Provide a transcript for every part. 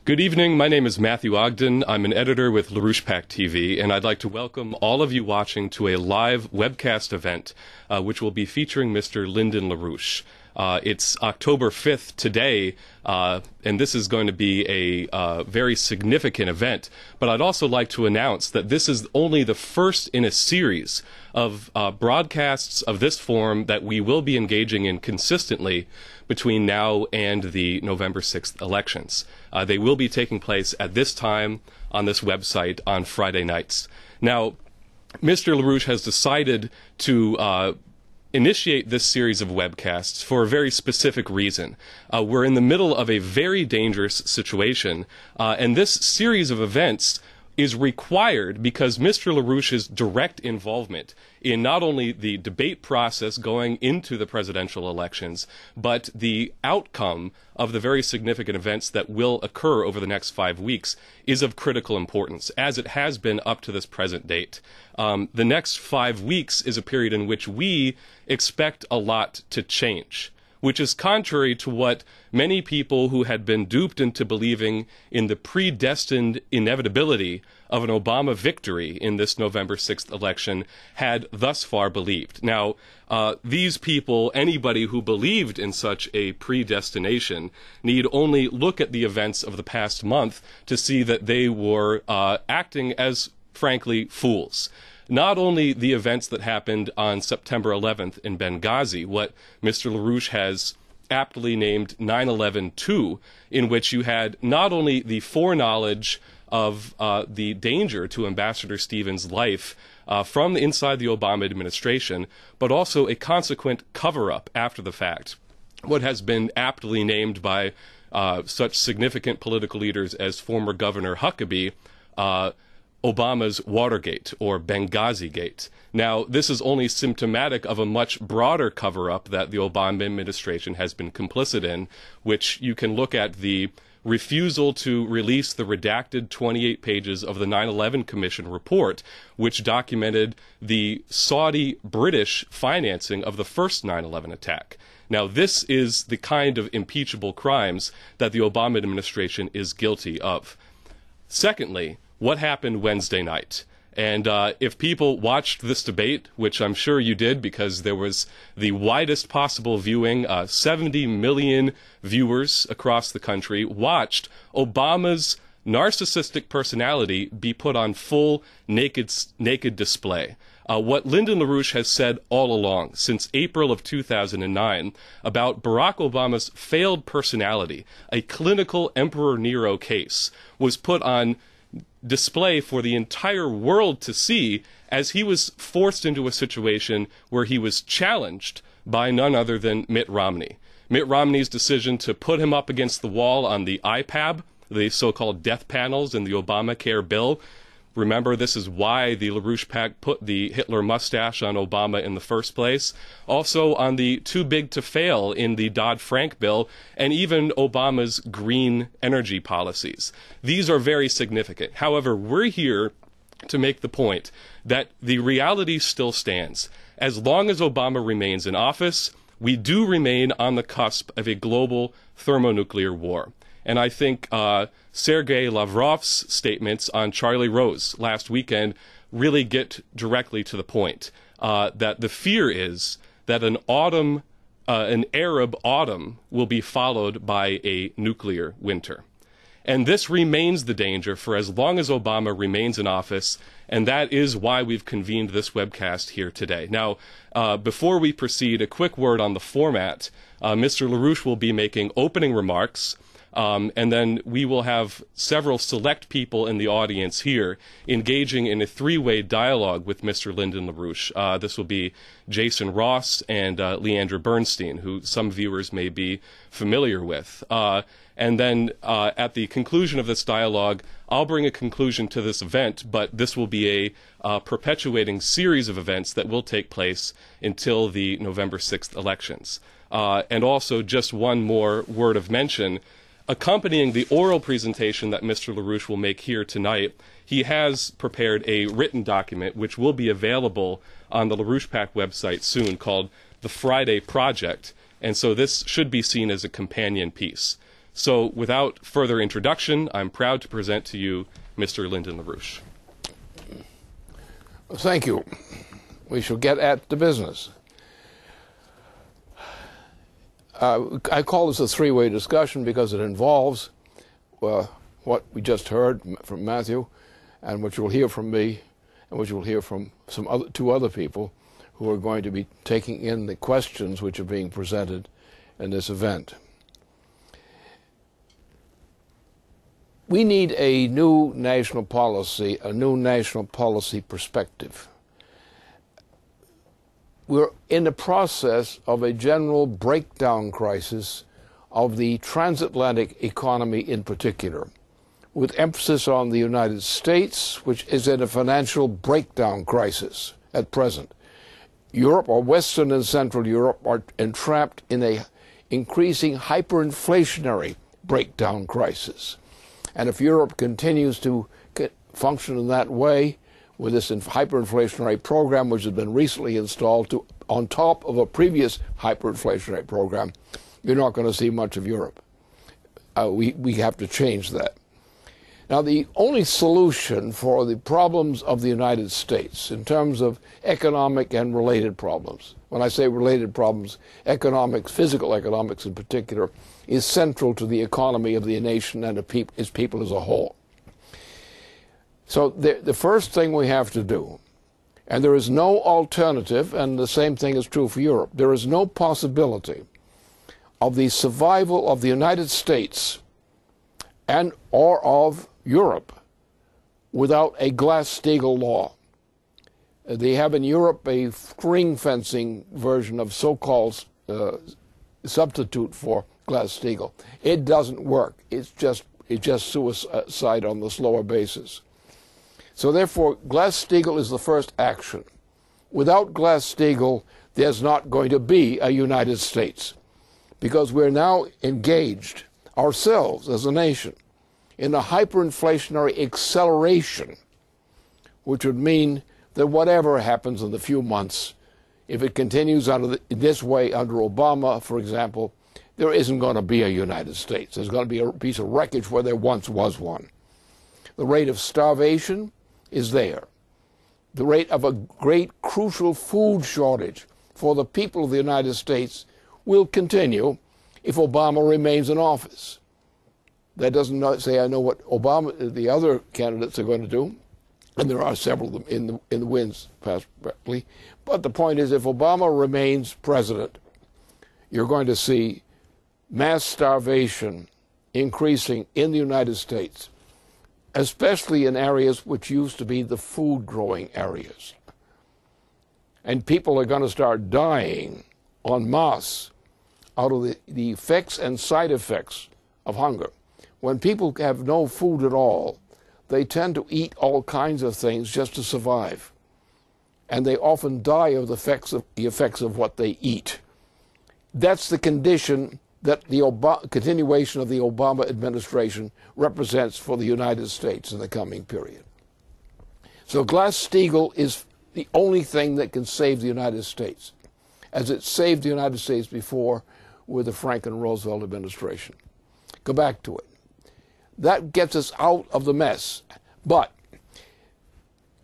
Good evening. My name is Matthew Ogden. I'm an editor with LaRouchesupport TV, and I'd like to welcome all of you watching to a live webcast event, which will be featuring Mr. Lyndon LaRouche. It's October 5th today, and this is going to be a very significant event. But I'd also like to announce that this is only the first in a series of broadcasts of this form that we will be engaging in consistently between now and the November 6th elections. They will be taking place at this time on this website on Friday nights. Now, Mr. LaRouche has decided to initiate this series of webcasts for a very specific reason. We're in the middle of a very dangerous situation, and this series of events is required because Mr. LaRouche's direct involvement in not only the debate process going into the presidential elections, but the outcome of the very significant events that will occur over the next 5 weeks is of critical importance, as it has been up to this present date. The next 5 weeks is a period in which we expect a lot to change, which is contrary to what many people who had been duped into believing in the predestined inevitability of an Obama victory in this November 6th election had thus far believed. Now, these people, anybody who believed in such a predestination, need only look at the events of the past month to see that they were acting as, frankly, fools. Not only the events that happened on September 11th in Benghazi, what Mr. LaRouche has aptly named 9/11-2, in which you had not only the foreknowledge of the danger to Ambassador Stevens' life from inside the Obama administration, but also a consequent cover-up after the fact. What has been aptly named by such significant political leaders as former Governor Huckabee, Obama's Watergate, or Benghazi Gate. Now, this is only symptomatic of a much broader cover-up that the Obama administration has been complicit in, which you can look at the refusal to release the redacted 28 pages of the 9/11 Commission report, which documented the Saudi-British financing of the first 9/11 attack. Now, this is the kind of impeachable crimes that the Obama administration is guilty of. Secondly, what happened Wednesday night? And if people watched this debate, which I'm sure you did because there was the widest possible viewing, 70 million viewers across the country watched Obama's narcissistic personality be put on full naked display. What Lyndon LaRouche has said all along, since April of 2009, about Barack Obama's failed personality, a clinical Emperor Nero case, was put on display for the entire world to see as he was forced into a situation where he was challenged by none other than Mitt Romney. Mitt Romney's decision to put him up against the wall on the IPAB, the so-called death panels in the Obamacare bill. Remember, this is why the LaRouche PAC put the Hitler mustache on Obama in the first place. Also on the too big to fail in the Dodd-Frank bill, and even Obama's green energy policies. These are very significant. However, we're here to make the point that the reality still stands. As long as Obama remains in office, we do remain on the cusp of a global thermonuclear war. And I think Sergei Lavrov's statements on Charlie Rose last weekend really get directly to the point that the fear is that an Arab autumn will be followed by a nuclear winter. And this remains the danger for as long as Obama remains in office, and that is why we've convened this webcast here today. Now, before we proceed, a quick word on the format. Mr. LaRouche will be making opening remarks, and then we will have several select people in the audience here engaging in a three-way dialogue with Mr. Lyndon LaRouche. This will be Jason Ross and Leandra Bernstein, who some viewers may be familiar with. And then at the conclusion of this dialogue, I'll bring a conclusion to this event, but this will be a perpetuating series of events that will take place until the November 6th elections. And also, just one more word of mention. Accompanying the oral presentation that Mr. LaRouche will make here tonight, he has prepared a written document which will be available on the LaRouchesupport website soon called The Friday Project, and so this should be seen as a companion piece. So without further introduction, I'm proud to present to you Mr. Lyndon LaRouche. Thank you. We shall get at the business. I call this a three-way discussion because it involves what we just heard from Matthew, and what you'll hear from me, and what you'll hear from two other people who are going to be taking in the questions which are being presented in this event. We need a new national policy perspective. We're in the process of a general breakdown crisis of the transatlantic economy in particular, with emphasis on the United States, which is in a financial breakdown crisis at present. Europe, or Western and Central Europe, are entrapped in a increasing hyperinflationary breakdown crisis. And if Europe continues to function in that way, with this hyperinflationary program which has been recently installed on top of a previous hyperinflationary program, you're not going to see much of Europe. We have to change that. Now, the only solution for the problems of the United States in terms of economic and related problems, when I say related problems, economics, physical economics in particular, is central to the economy of the nation and its people as a whole. So the first thing we have to do, and there is no alternative, and the same thing is true for Europe, there is no possibility of the survival of the United States and or of Europe without a Glass-Steagall law. They have in Europe a ring fencing version of so-called substitute for Glass-Steagall. It doesn't work. It's just suicide on the slower basis. So therefore, Glass-Steagall is the first action. Without Glass-Steagall, there's not going to be a United States, because we're now engaged ourselves as a nation in a hyperinflationary acceleration, which would mean that whatever happens in the few months, if it continues this way under Obama, for example, there isn't going to be a United States. There's going to be a piece of wreckage where there once was one. The rate of starvation is there. The rate of a great crucial food shortage for the people of the United States will continue if Obama remains in office. That doesn't say I know what the other candidates are going to do, and there are several of them in the winds, practically. But the point is, if Obama remains president, you're going to see mass starvation increasing in the United States, especially in areas which used to be the food-growing areas. And people are going to start dying en masse out of the effects and side effects of hunger. When people have no food at all, they tend to eat all kinds of things just to survive. And they often die of the effects of what they eat. That's the condition that the continuation of the Obama administration represents for the United States in the coming period. So Glass-Steagall is the only thing that can save the United States, as it saved the United States before with the Franklin Roosevelt administration. Go back to it. That gets us out of the mess. But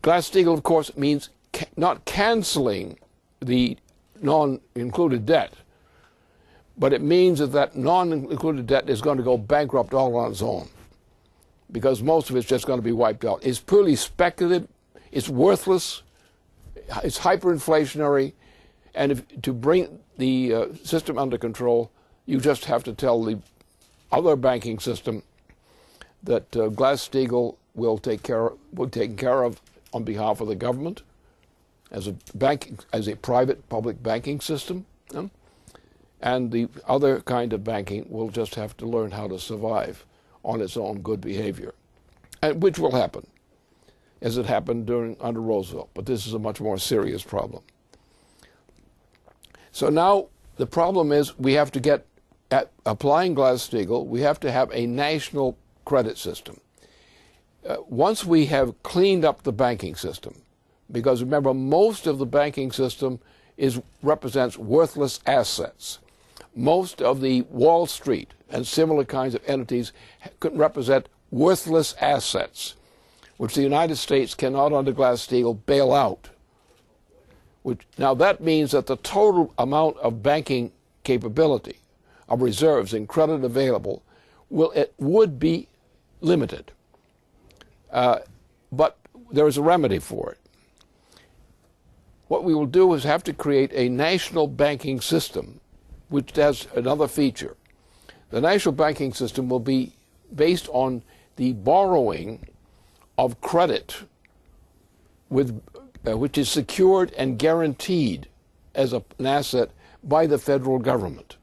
Glass-Steagall, of course, means not canceling the non-included debt, but it means that non-included debt is going to go bankrupt all on its own, because most of it's just going to be wiped out. It's purely speculative, it's worthless, it's hyperinflationary, and to bring the system under control, you just have to tell the other banking system that Glass-Steagall will take care of on behalf of the government as a private public banking system. And the other kind of banking will just have to learn how to survive on its own good behavior, and which will happen, as it happened under Roosevelt. But this is a much more serious problem. So now the problem is we have to get at applying Glass-Steagall. We have to have a national credit system. Once we have cleaned up the banking system, because remember, most of the banking system represents worthless assets. most of the Wall Street and similar kinds of entities could represent worthless assets, which the United States cannot, under Glass-Steagall, bail out. Now that means that the total amount of banking capability, of reserves and credit available, would be limited. But there is a remedy for it. What we will do is have to create a national banking system, which has another feature. The national banking system will be based on the borrowing of credit which is secured and guaranteed as an asset by the federal government,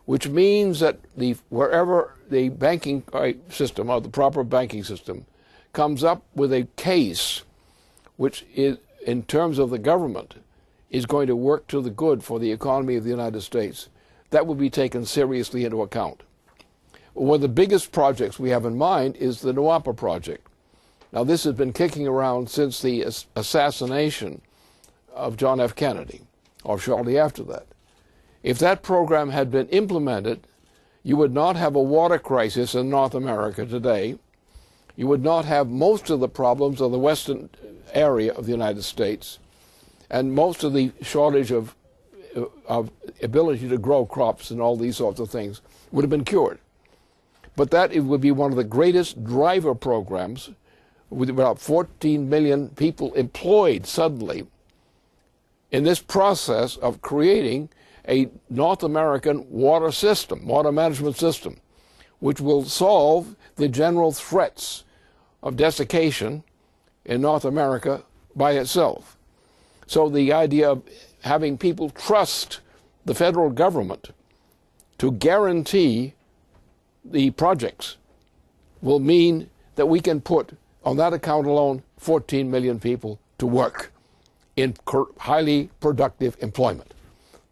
which means that wherever the banking system, or the proper banking system, comes up with a case which is, in terms of the government, is going to work to the good for the economy of the United States, that will be taken seriously into account. One of the biggest projects we have in mind is the NWAPA project. Now, this has been kicking around since the assassination of John F. Kennedy, or shortly after that. If that program had been implemented, you would not have a water crisis in North America today. You would not have most of the problems of the western area of the United States, and most of the shortage of ability to grow crops and all these sorts of things would have been cured. But that it would be one of the greatest driver programs, with about 14 million people employed suddenly in this process of creating a North American water system, water management system, which will solve the general threats of desiccation in North America by itself. So the idea of having people trust the federal government to guarantee the projects will mean that we can put, on that account alone, 14 million people to work in highly productive employment.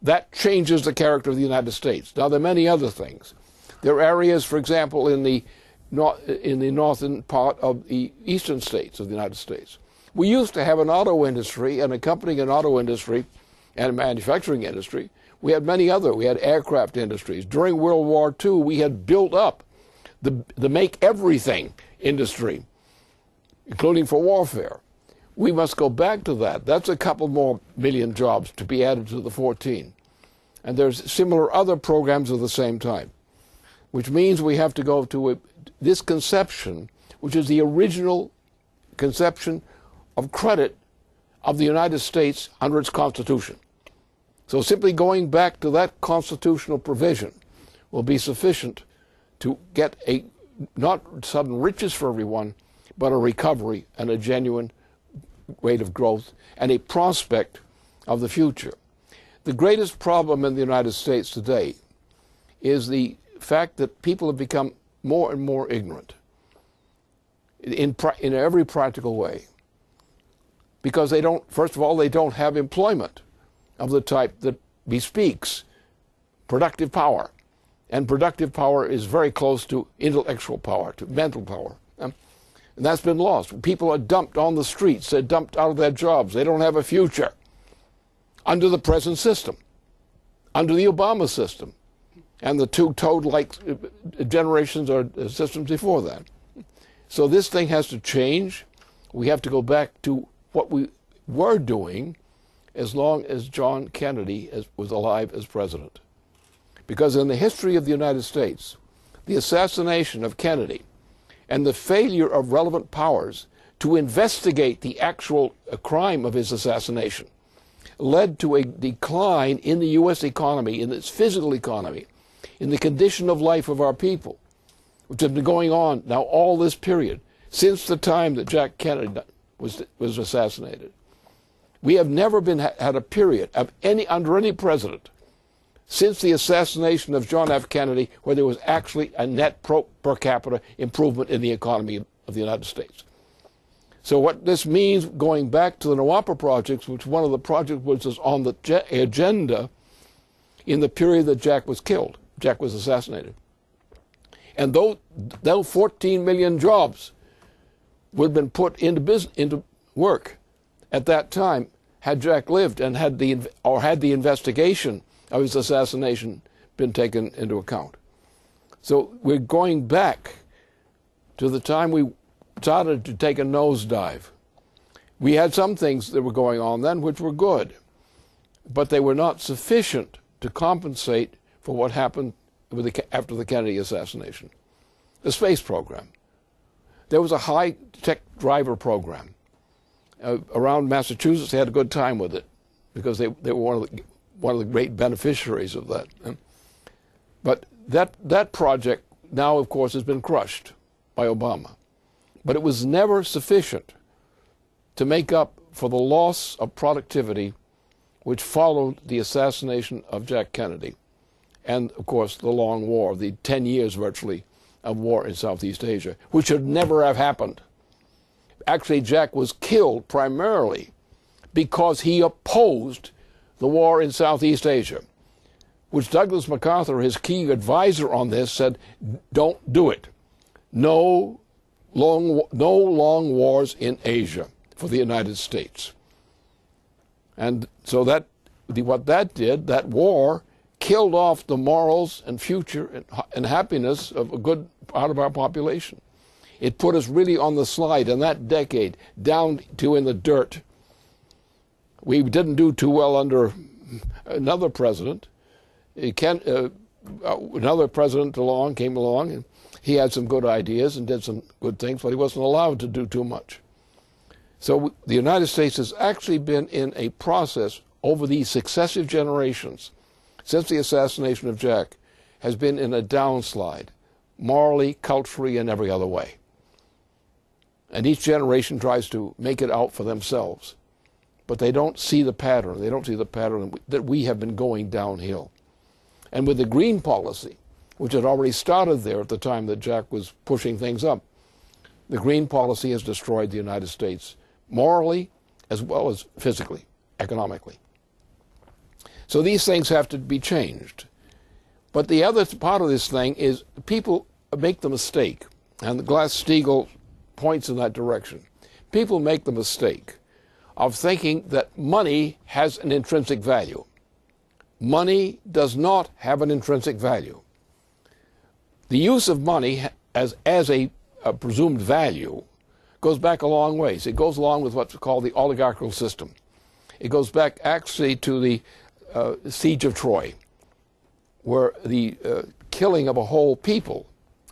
That changes the character of the United States. Now, there are many other things. There are areas, for example, in the northern part of the eastern states of the United States. We used to have an auto industry, and accompanying an auto industry and a manufacturing industry, we had many other. We had aircraft industries. During World War II, we had built up the make-everything industry, including for warfare. We must go back to that. That's a couple more million jobs to be added to the 14. And there's similar other programs of the same type, which means we have to go to this conception, which is the original conception of credit of the United States under its Constitution. So simply going back to that constitutional provision will be sufficient to get a not sudden riches for everyone, but a recovery and a genuine rate of growth and a prospect of the future. The greatest problem in the United States today is the fact that people have become more and more ignorant in every practical way, because they don't, first of all, they don't have employment of the type that bespeaks productive power. And productive power is very close to intellectual power, to mental power. And that's been lost. People are dumped on the streets. They're dumped out of their jobs. They don't have a future under the present system, under the Obama system, and the two toad-like generations or systems before that. So this thing has to change. We have to go back to what we were doing as long as John Kennedy was alive as president. Because in the history of the United States, the assassination of Kennedy and the failure of relevant powers to investigate the actual crime of his assassination led to a decline in the U.S. economy, in its physical economy, in the condition of life of our people, which has been going on now all this period, since the time that Jack Kennedy was assassinated. We have never had a period of under any president since the assassination of John F. Kennedy where there was actually a net per capita improvement in the economy of the United States. So what this means, going back to the NWAPA projects, which one of the projects was on the agenda in the period that Jack was killed, Jack was assassinated. And those 14 million jobs would have been put into work at that time had Jack lived and had the investigation of his assassination been taken into account. So we're going back to the time we started to take a nosedive. We had some things that were going on then which were good, but they were not sufficient to compensate for what happened after the Kennedy assassination. The space program. There was a high-tech driver program. Around Massachusetts, they had a good time with it because they were one of the great beneficiaries of that. But that project now, of course, has been crushed by Obama. But it was never sufficient to make up for the loss of productivity which followed the assassination of Jack Kennedy and, of course, the long war, the 10 years virtually of war in Southeast Asia, which should never have happened. Actually, Jack was killed primarily because he opposed the war in Southeast Asia, which Douglas MacArthur, his key advisor on this, said, don't do it. No long wars in Asia for the United States. And so what that did, that war killed off the morals and future and happiness of a good part of our population. It put us really on the slide in that decade, down to in the dirt. We didn't do too well under another president. Another president came along, and he had some good ideas and did some good things, but he wasn't allowed to do too much. So the United States has actually been in a process over these successive generations, since the assassination of Jack, has been in a downslide, morally, culturally, and every other way. And each generation tries to make it out for themselves. But they don't see the pattern. They don't see the pattern that we have been going downhill. And with the green policy, which had already started there at the time that Jack was pushing things up, the green policy has destroyed the United States morally as well as physically, economically. So these things have to be changed. But the other part of this thing is people make the mistake, and Glass-Steagall points in that direction. People make the mistake of thinking that money has an intrinsic value. Money does not have an intrinsic value. The use of money as a presumed value goes back a long ways. It goes along with what's called the oligarchical system. It goes back actually to the siege of Troy, where the killing of a whole people,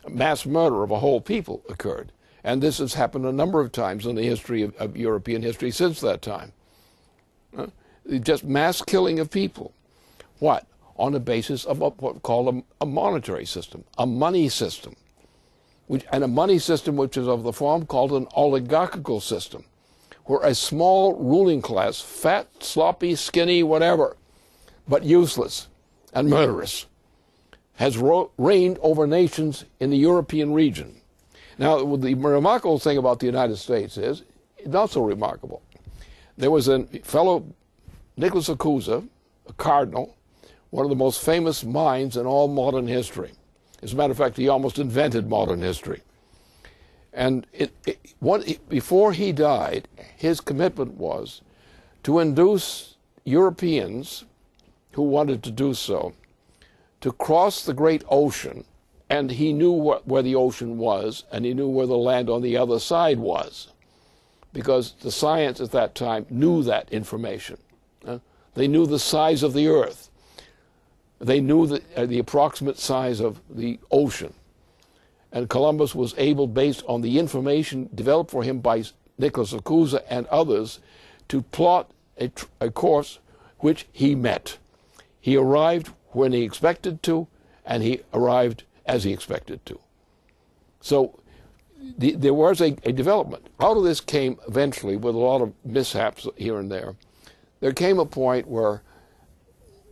mass murder of a whole people occurred. And this has happened a number of times in the history of European history since that time. Just mass killing of people. What? On the basis of what's called a monetary system, a money system. And a money system which is of the form called an oligarchical system, where a small ruling class, fat, sloppy, skinny, whatever, but useless and murderous, has reigned over nations in the European region. Now, the remarkable thing about the United States is, not so remarkable. There was a fellow, Nicholas Acusa, a cardinal, one of the most famous minds in all modern history. As a matter of fact, he almost invented modern history. And before he died, his commitment was to induce Europeans who wanted to do so to cross the great ocean, and he knew where the ocean was, and he knew where the land on the other side was, because the science at that time knew that information. They knew the size of the earth. They knew the approximate size of the ocean. And Columbus was able, based on the information developed for him by Nicholas Acusa and others, to plot a course which he met. He arrived when he expected to, and he arrived as he expected to. So there was a development. Out of this came eventually, with a lot of mishaps here and there, there came a point where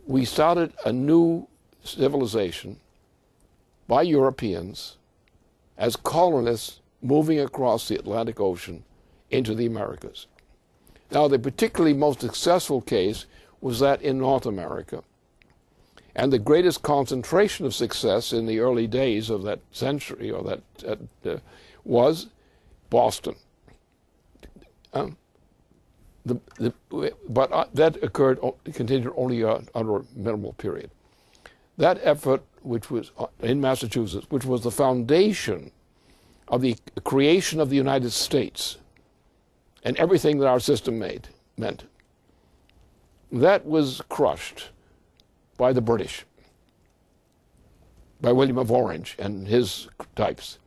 we started a new civilization by Europeans as colonists moving across the Atlantic Ocean into the Americas. Now, the particularly most successful case was that in North America. And the greatest concentration of success in the early days of that century, or was Boston. But that continued only under a minimal period. That effort, which was in Massachusetts, which was the foundation of the creation of the United States and everything that our system meant, that was crushed by the British, by William of Orange and his types.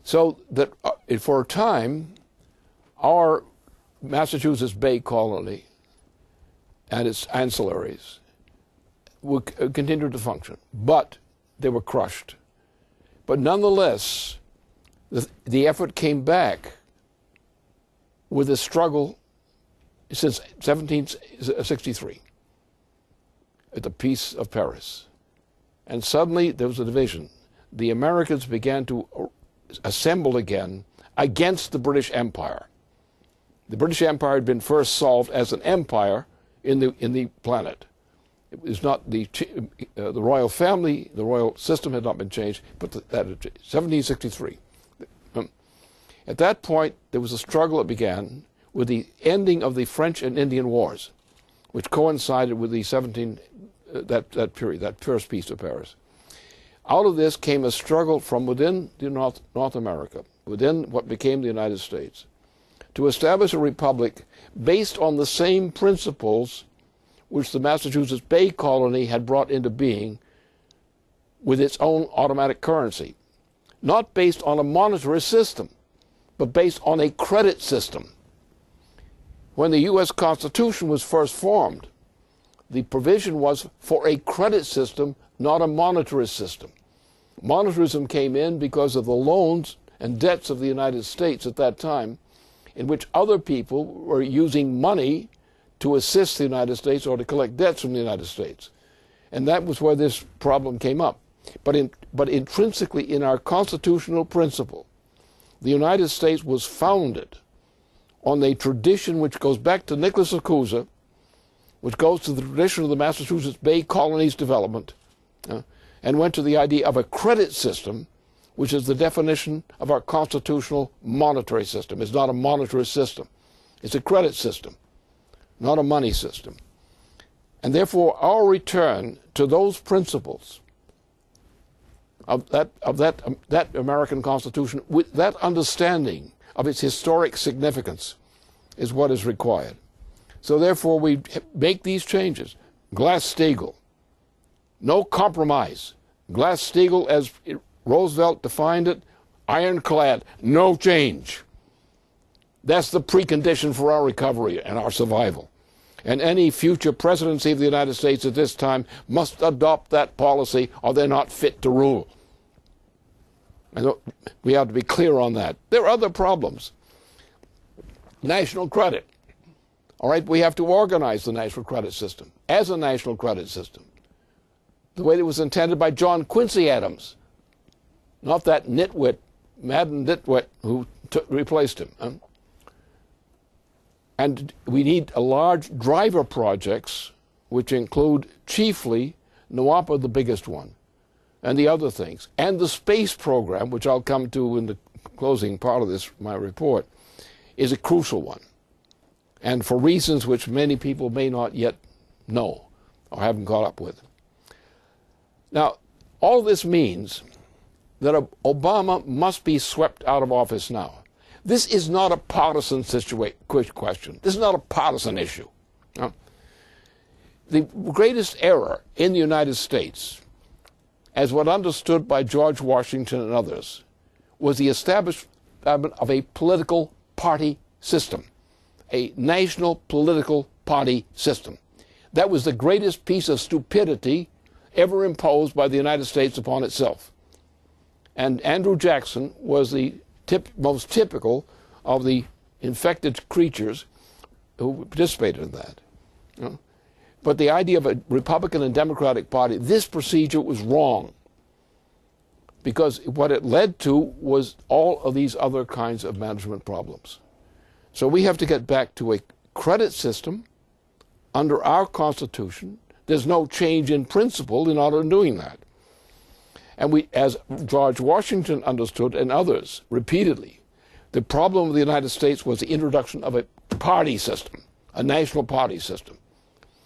So that for a time, our Massachusetts Bay Colony and its ancillaries would continue to function, but they were crushed. But nonetheless, the effort came back with a struggle since 1763 at the Peace of Paris. And suddenly there was a division. The Americans began to assemble again against the British Empire. The British Empire had been first solved as an empire in the planet. It was not the royal family, the royal system had not been changed, but that had changed. 1763. At that point, there was a struggle that began with the ending of the French and Indian Wars, which coincided with the that period, that first Peace of Paris. Out of this came a struggle from within North America, within what became the United States, to establish a republic based on the same principles which the Massachusetts Bay Colony had brought into being with its own automatic currency. Not based on a monetary system, but based on a credit system. When the U.S. Constitution was first formed, the provision was for a credit system, not a monetary system. Monetarism came in because of the loans and debts of the United States at that time, in which other people were using money to assist the United States or to collect debts from the United States. And that was where this problem came up. But intrinsically in our constitutional principle, the United States was founded on a tradition which goes back to Nicholas of Cusa, which goes to the tradition of the Massachusetts Bay Colony's development, and went to the idea of a credit system, which is the definition of our constitutional monetary system. It's not a monetary system. It's a credit system, not a money system. And therefore, our return to those principles of that American Constitution, with that understanding of its historic significance, is what is required. So therefore, we make these changes. Glass-Steagall, no compromise. Glass-Steagall, as Roosevelt defined it, ironclad, no change. That's the precondition for our recovery and our survival. And any future presidency of the United States at this time must adopt that policy, or they're not fit to rule. And we have to be clear on that. There are other problems. National credit. All right, we have to organize the national credit system as a national credit system, the way it was intended by John Quincy Adams, not that nitwit, Madden nitwit who replaced him. And we need large driver projects, which include chiefly NWAPA, the biggest one, and the other things. And the space program, which I'll come to in the closing part of my report, is a crucial one. And for reasons which many people may not yet know or haven't caught up with. Now, all this means that Obama must be swept out of office now. This is not a partisan question. This is not a partisan issue. No? The greatest error in the United States, as was understood by George Washington and others, was the establishment of a political party system, a national political party system. That was the greatest piece of stupidity ever imposed by the United States upon itself. And Andrew Jackson was the most typical of the infected creatures who participated in that. You know? But the idea of a Republican and Democratic Party, this procedure was wrong, because what it led to was all of these other kinds of management problems. So we have to get back to a credit system under our Constitution. There's no change in principle in order to doing that. And we, as George Washington understood and others repeatedly, the problem of the United States was the introduction of a party system, a national party system.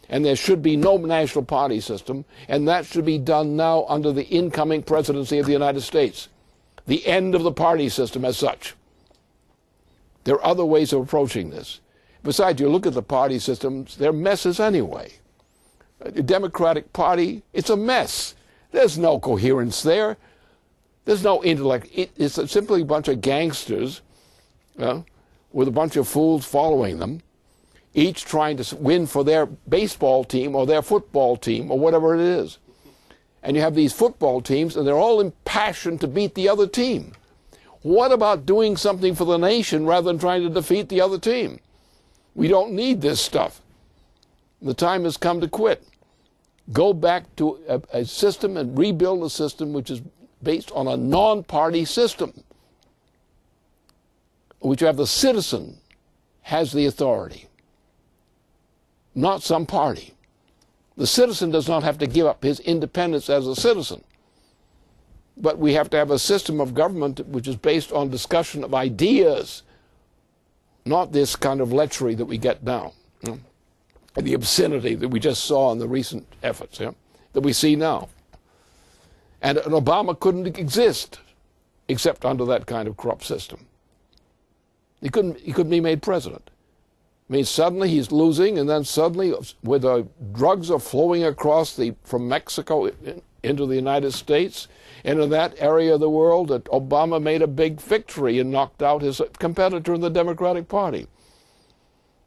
And there should be no national party system, and that should be done now under the incoming presidency of the United States. The end of the party system as such. There are other ways of approaching this. Besides, you look at the party systems, they're messes anyway. The Democratic Party, it's a mess. There's no coherence there. There's no intellect. It's simply a bunch of gangsters with a bunch of fools following them, each trying to win for their baseball team or their football team or whatever it is. And you have these football teams, and they're all impassioned to beat the other team. What about doing something for the nation rather than trying to defeat the other team? We don't need this stuff. The time has come to quit. Go back to a system and rebuild a system which is based on a non-party system, which you have the citizen has the authority, not some party. The citizen does not have to give up his independence as a citizen. But we have to have a system of government which is based on discussion of ideas, not this kind of lechery that we get now, and the obscenity that we just saw in the recent efforts, that we see now. And Obama couldn't exist except under that kind of corrupt system. He couldn't be made president. I mean, suddenly he's losing, and then suddenly, where the drugs are flowing across from Mexico into the United States, into that area of the world, that Obama made a big victory and knocked out his competitor in the Democratic Party.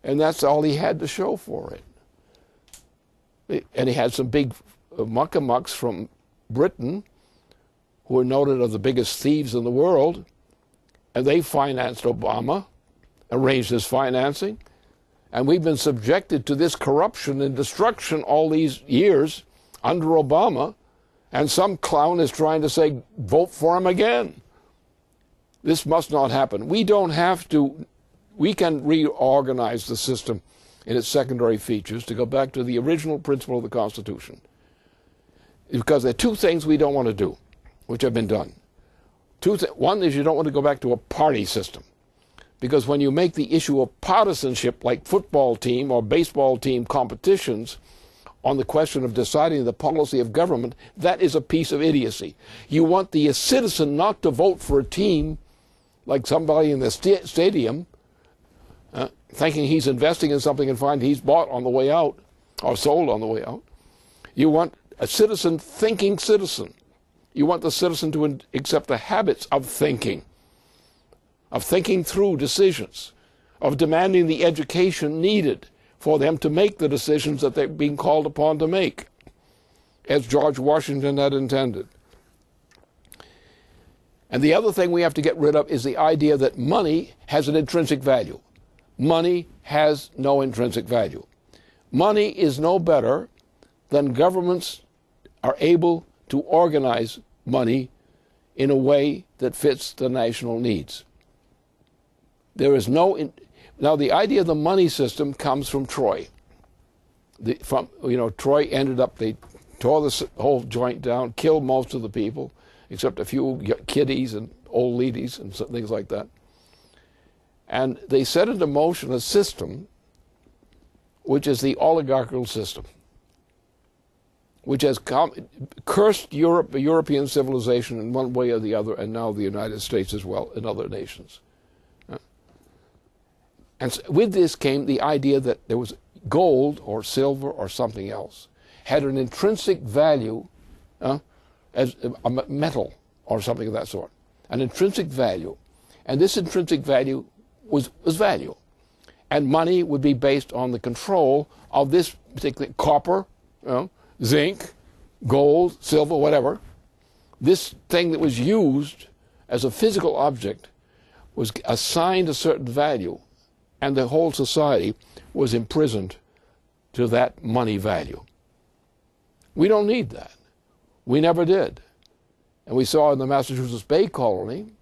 And that's all he had to show for it. And he had some big muckamucks from Britain, who were noted as the biggest thieves in the world, and they financed Obama, arranged his financing, and we've been subjected to this corruption and destruction all these years under Obama, and some clown is trying to say, vote for him again. This must not happen. We don't have to. We can reorganize the system in its secondary features to go back to the original principle of the Constitution. Because there are two things we don't want to do, which have been done. One is you don't want to go back to a party system. Because when you make the issue of partisanship, like football team or baseball team competitions, on the question of deciding the policy of government, that is a piece of idiocy. You want the citizen not to vote for a team like somebody in the stadium, thinking he's investing in something and find he's bought on the way out or sold on the way out. You want a citizen thinking citizen. You want the citizen to accept the habits of thinking through decisions, of demanding the education needed for them to make the decisions that they're being called upon to make, as George Washington had intended. And the other thing we have to get rid of is the idea that money has an intrinsic value. Money has no intrinsic value. Money is no better than governments are able to organize money in a way that fits the national needs. There is no... Now, the idea of the money system comes from Troy. Troy ended up, they tore the whole joint down, killed most of the people, except a few kiddies and old ladies and things like that. And they set into motion a system which is the oligarchical system, which has cursed European civilization in one way or the other, and now the United States as well, and other nations. And so with this came the idea that there was gold or silver or something else had an intrinsic value as a metal or something of that sort, an intrinsic value. And this intrinsic value was value. And money would be based on the control of this particular copper, zinc, gold, silver, whatever. This thing that was used as a physical object was assigned a certain value, and the whole society was imprisoned to that money value. We don't need that. We never did. And we saw in the Massachusetts Bay Colony,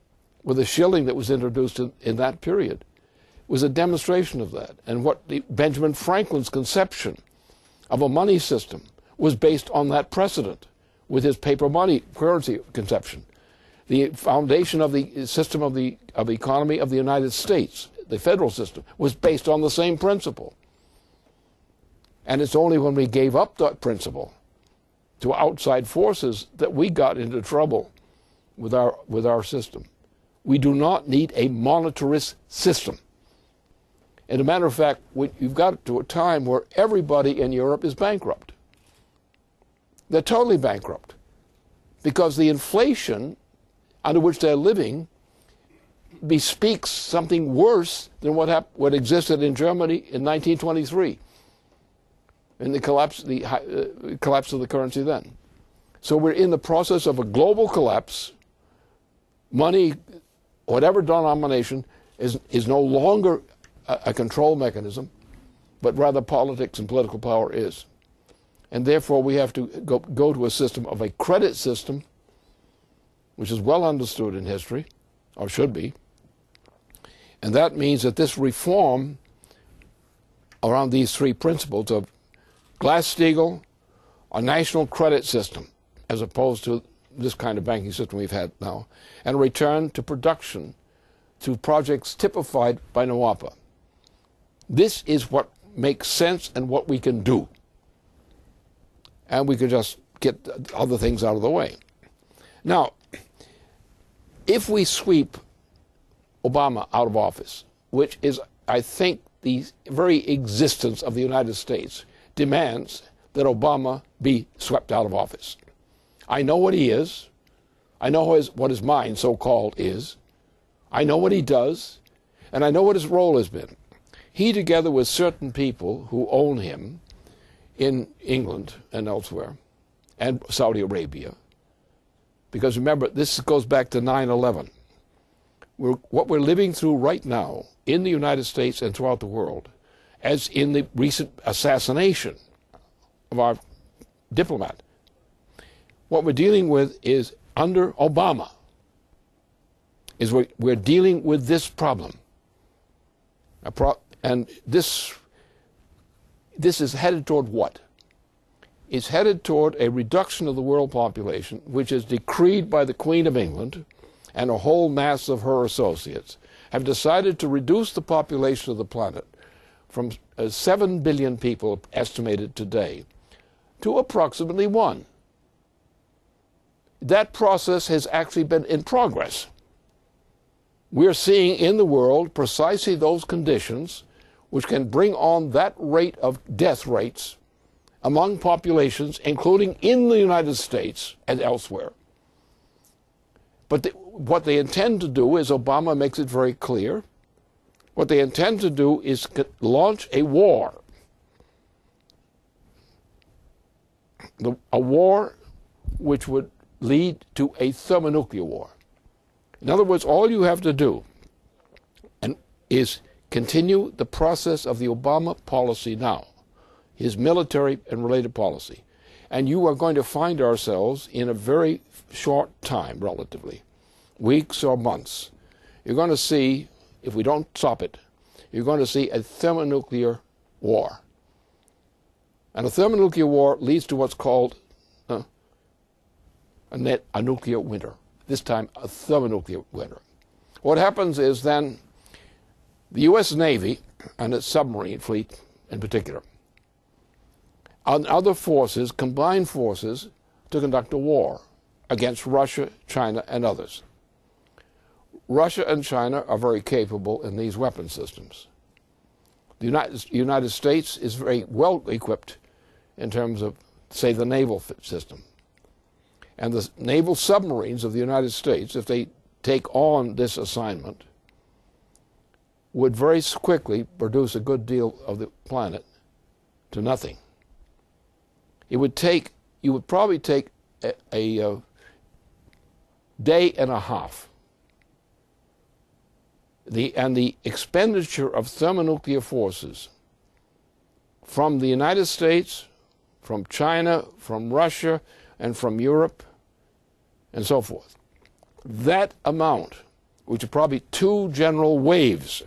with the shilling that was introduced in that period, was a demonstration of that. And what Benjamin Franklin's conception of a money system was based on that precedent with his paper money currency conception. The foundation of the system of the economy of the United States, the federal system, was based on the same principle. And it's only when we gave up that principle to outside forces that we got into trouble with our system. We do not need a monetarist system. As a matter of fact, you've got to a time where everybody in Europe is bankrupt. They're totally bankrupt because the inflation under which they're living bespeaks something worse than what existed in Germany in 1923 in the collapse of the currency then. So we're in the process of a global collapse. Money, whatever denomination, is no longer a control mechanism, but rather politics and political power is. And therefore we have to go to a system of a credit system, which is well understood in history, or should be. And that means that this reform around these three principles of Glass-Steagall, a national credit system, as opposed to this kind of banking system we've had now, and a return to production through projects typified by NWAPA. This is what makes sense and what we can do. And we can just get other things out of the way. Now, if we sweep Obama out of office, which is, I think, the very existence of the United States demands that Obama be swept out of office. I know what he is. I know what his mind, so-called, is. I know what he does. And I know what his role has been. He, together with certain people who own him in England and elsewhere, and Saudi Arabia, because remember, this goes back to 9/11. What we're living through right now in the United States and throughout the world, as in the recent assassination of our diplomat, what we're dealing with is under Obama, is we're dealing with this problem. And this is headed toward what? It's headed toward a reduction of the world population, which is decreed by the Queen of England and a whole mass of her associates, have decided to reduce the population of the planet from 7 billion people estimated today to approximately 1. That process has actually been in progress. We're seeing in the world precisely those conditions which can bring on that rate of death rates among populations, including in the United States and elsewhere. But what they intend to do, is Obama makes it very clear, what they intend to do is launch a war. A war which would lead to a thermonuclear war. In other words, all you have to do is continue the process of the Obama policy now, his military and related policy. And you are going to find ourselves in a very short time, relatively, weeks or months. You're going to see, if we don't stop it, you're going to see a thermonuclear war. And a thermonuclear war leads to what's called a nuclear winter. This time, a thermonuclear winter. What happens is then the U.S. Navy and its submarine fleet in particular, and other forces, combined forces, to conduct a war against Russia, China, and others. Russia and China are very capable in these weapon systems. The United States is very well equipped in terms of, say, the naval system. And the naval submarines of the United States, if they take on this assignment, would very quickly produce a good deal of the planet to nothing. You would probably take a day and a half. The expenditure of thermonuclear forces from the United States, from China, from Russia, and from Europe, and so forth. That amount, which are probably 2 general waves,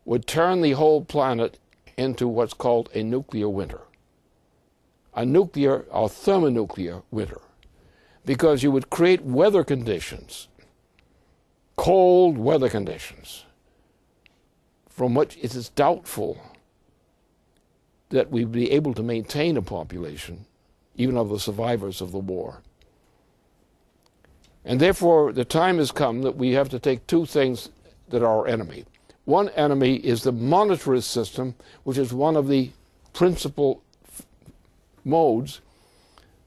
would turn the whole planet into what's called a nuclear winter. A nuclear or thermonuclear winter. Because you would create weather conditions, cold weather conditions, from which it is doubtful that we'd be able to maintain a population, even of the survivors of the war. And therefore, the time has come that we have to take two things that are our enemy. One enemy is the monetarist system, which is one of the principal modes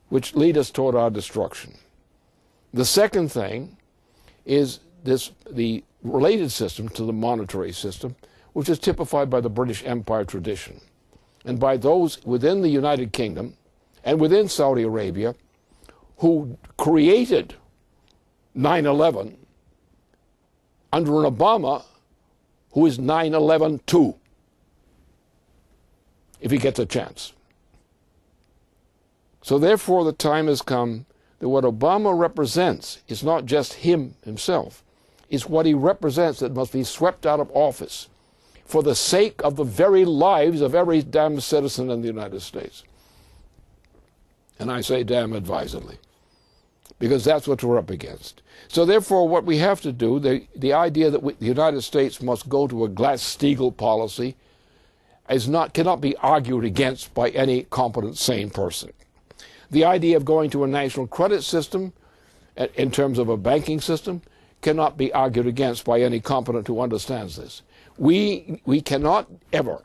which lead us toward our destruction. The second thing is the related system to the monetary system, which is typified by the British Empire tradition and by those within the United Kingdom and within Saudi Arabia who created 9/11 under an Obama who is 9/11 too, if he gets a chance. So therefore the time has come that what Obama represents is not just him himself, it's what he represents that must be swept out of office for the sake of the very lives of every damn citizen in the United States. And I say damn advisedly, because that's what we're up against. So therefore what we have to do, the idea that the United States must go to a Glass-Steagall policy cannot be argued against by any competent, sane person. The idea of going to a national credit system in terms of a banking system cannot be argued against by any competent who understands this. We cannot ever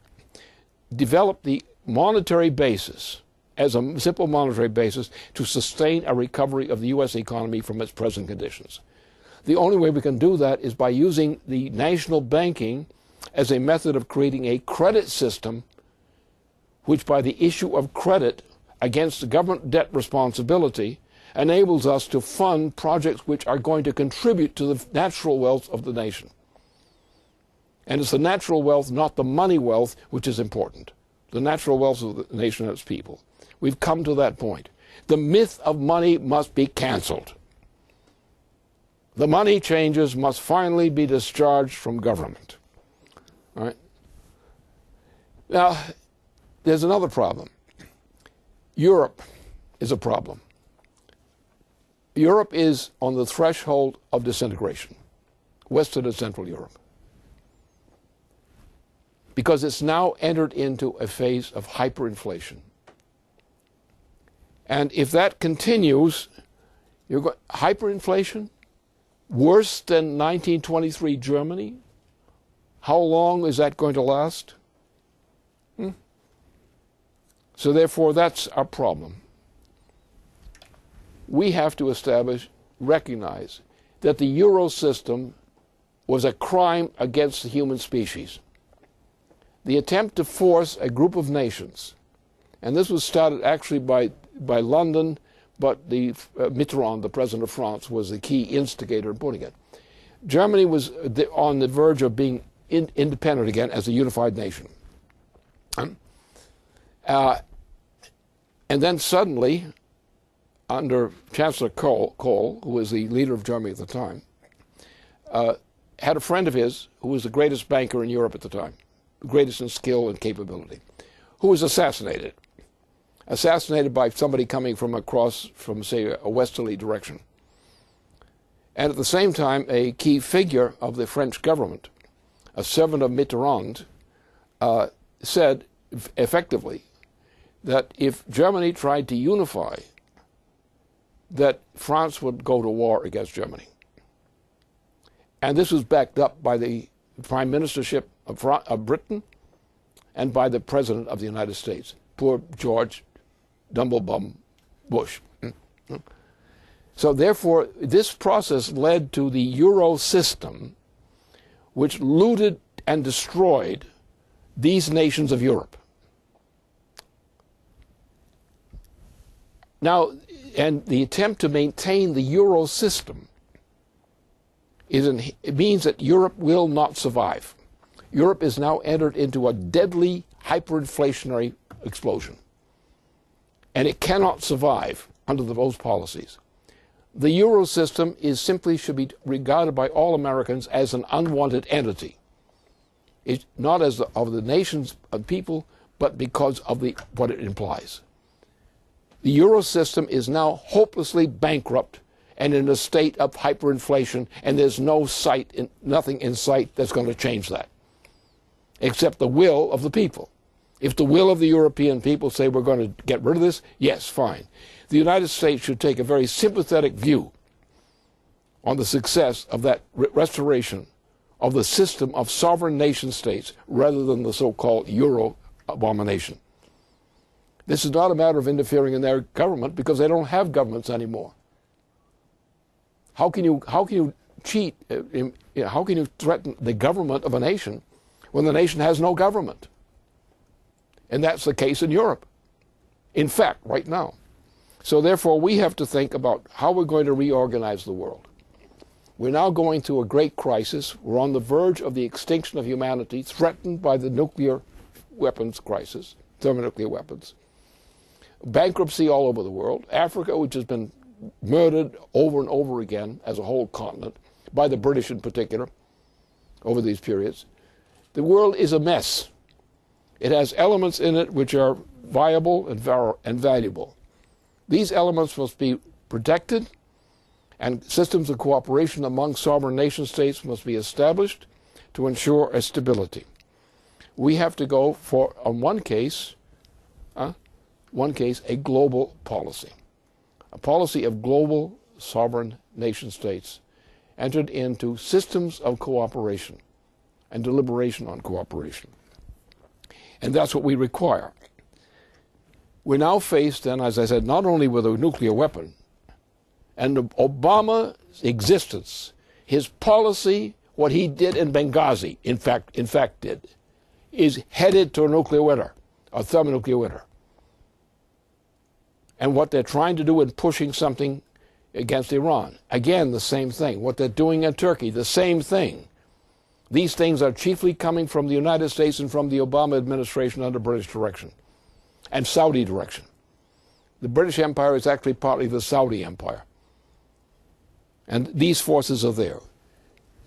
develop the monetary basis as a simple monetary basis to sustain a recovery of the U.S. economy from its present conditions. The only way we can do that is by using the national banking as a method of creating a credit system which, by the issue of credit against the government debt responsibility, enables us to fund projects which are going to contribute to the natural wealth of the nation. And it's the natural wealth, not the money wealth, which is important. The natural wealth of the nation and its people. We've come to that point. The myth of money must be canceled. The money changers must finally be discharged from government. All right? Now, there's another problem. Europe is a problem. Europe is on the threshold of disintegration, Western and Central Europe, because it's now entered into a phase of hyperinflation. And if that continues, hyperinflation, worse than 1923 Germany, how long is that going to last? So therefore, that's our problem. We have to recognize that the Euro system was a crime against the human species. The attempt to force a group of nations, and this was started actually by London, but Mitterrand, the president of France, was the key instigator in putting it. Germany was on the verge of being independent again as a unified nation. And then suddenly, under Chancellor Kohl, who was the leader of Germany at the time, had a friend of his who was the greatest banker in Europe at the time, the greatest in skill and capability, who was assassinated by somebody coming from say, a westerly direction. And at the same time, a key figure of the French government, a servant of Mitterrand, said effectively that if Germany tried to unify, that France would go to war against Germany. And this was backed up by the Prime Ministership of Britain and by the President of the United States, poor George Dumblebum Bush. So therefore, this process led to the Euro system, which looted and destroyed these nations of Europe. Now, and the attempt to maintain the Euro system it means that Europe will not survive. Europe is now entered into a deadly hyperinflationary explosion. And it cannot survive under those policies. The Euro system should be regarded by all Americans as an unwanted entity. It's not as of the nations of people, but because of what it implies. The Euro system is now hopelessly bankrupt and in a state of hyperinflation, and there's nothing in sight that's going to change that, except the will of the people. If the will of the European people say we're going to get rid of this, yes, fine. The United States should take a very sympathetic view on the success of that restoration of the system of sovereign nation states rather than the so-called Euro abomination. This is not a matter of interfering in their government because they don't have governments anymore. How can you cheat? How can you threaten the government of a nation when the nation has no government? And that's the case in Europe. In fact, right now. So therefore, we have to think about how we're going to reorganize the world. We're now going through a great crisis. We're on the verge of the extinction of humanity, threatened by the nuclear weapons crisis, thermonuclear weapons. Bankruptcy all over the world. Africa, which has been murdered over and over again as a whole continent, by the British in particular, over these periods. The world is a mess. It has elements in it which are viable and valuable. These elements must be protected, and systems of cooperation among sovereign nation states must be established to ensure a stability. We have to go for, on one case, a global policy. A policy of global sovereign nation states entered into systems of cooperation and deliberation on cooperation. And that's what we require. We're now faced then, as I said, not only with a nuclear weapon, and Obama's existence, his policy, what he did in Benghazi, in fact did, is headed to a nuclear winter, a thermonuclear winter. And what they're trying to do in pushing something against Iran, again, the same thing. What they're doing in Turkey, the same thing. These things are chiefly coming from the United States and from the Obama administration under British direction and Saudi direction. The British Empire is actually partly the Saudi Empire. And these forces are there.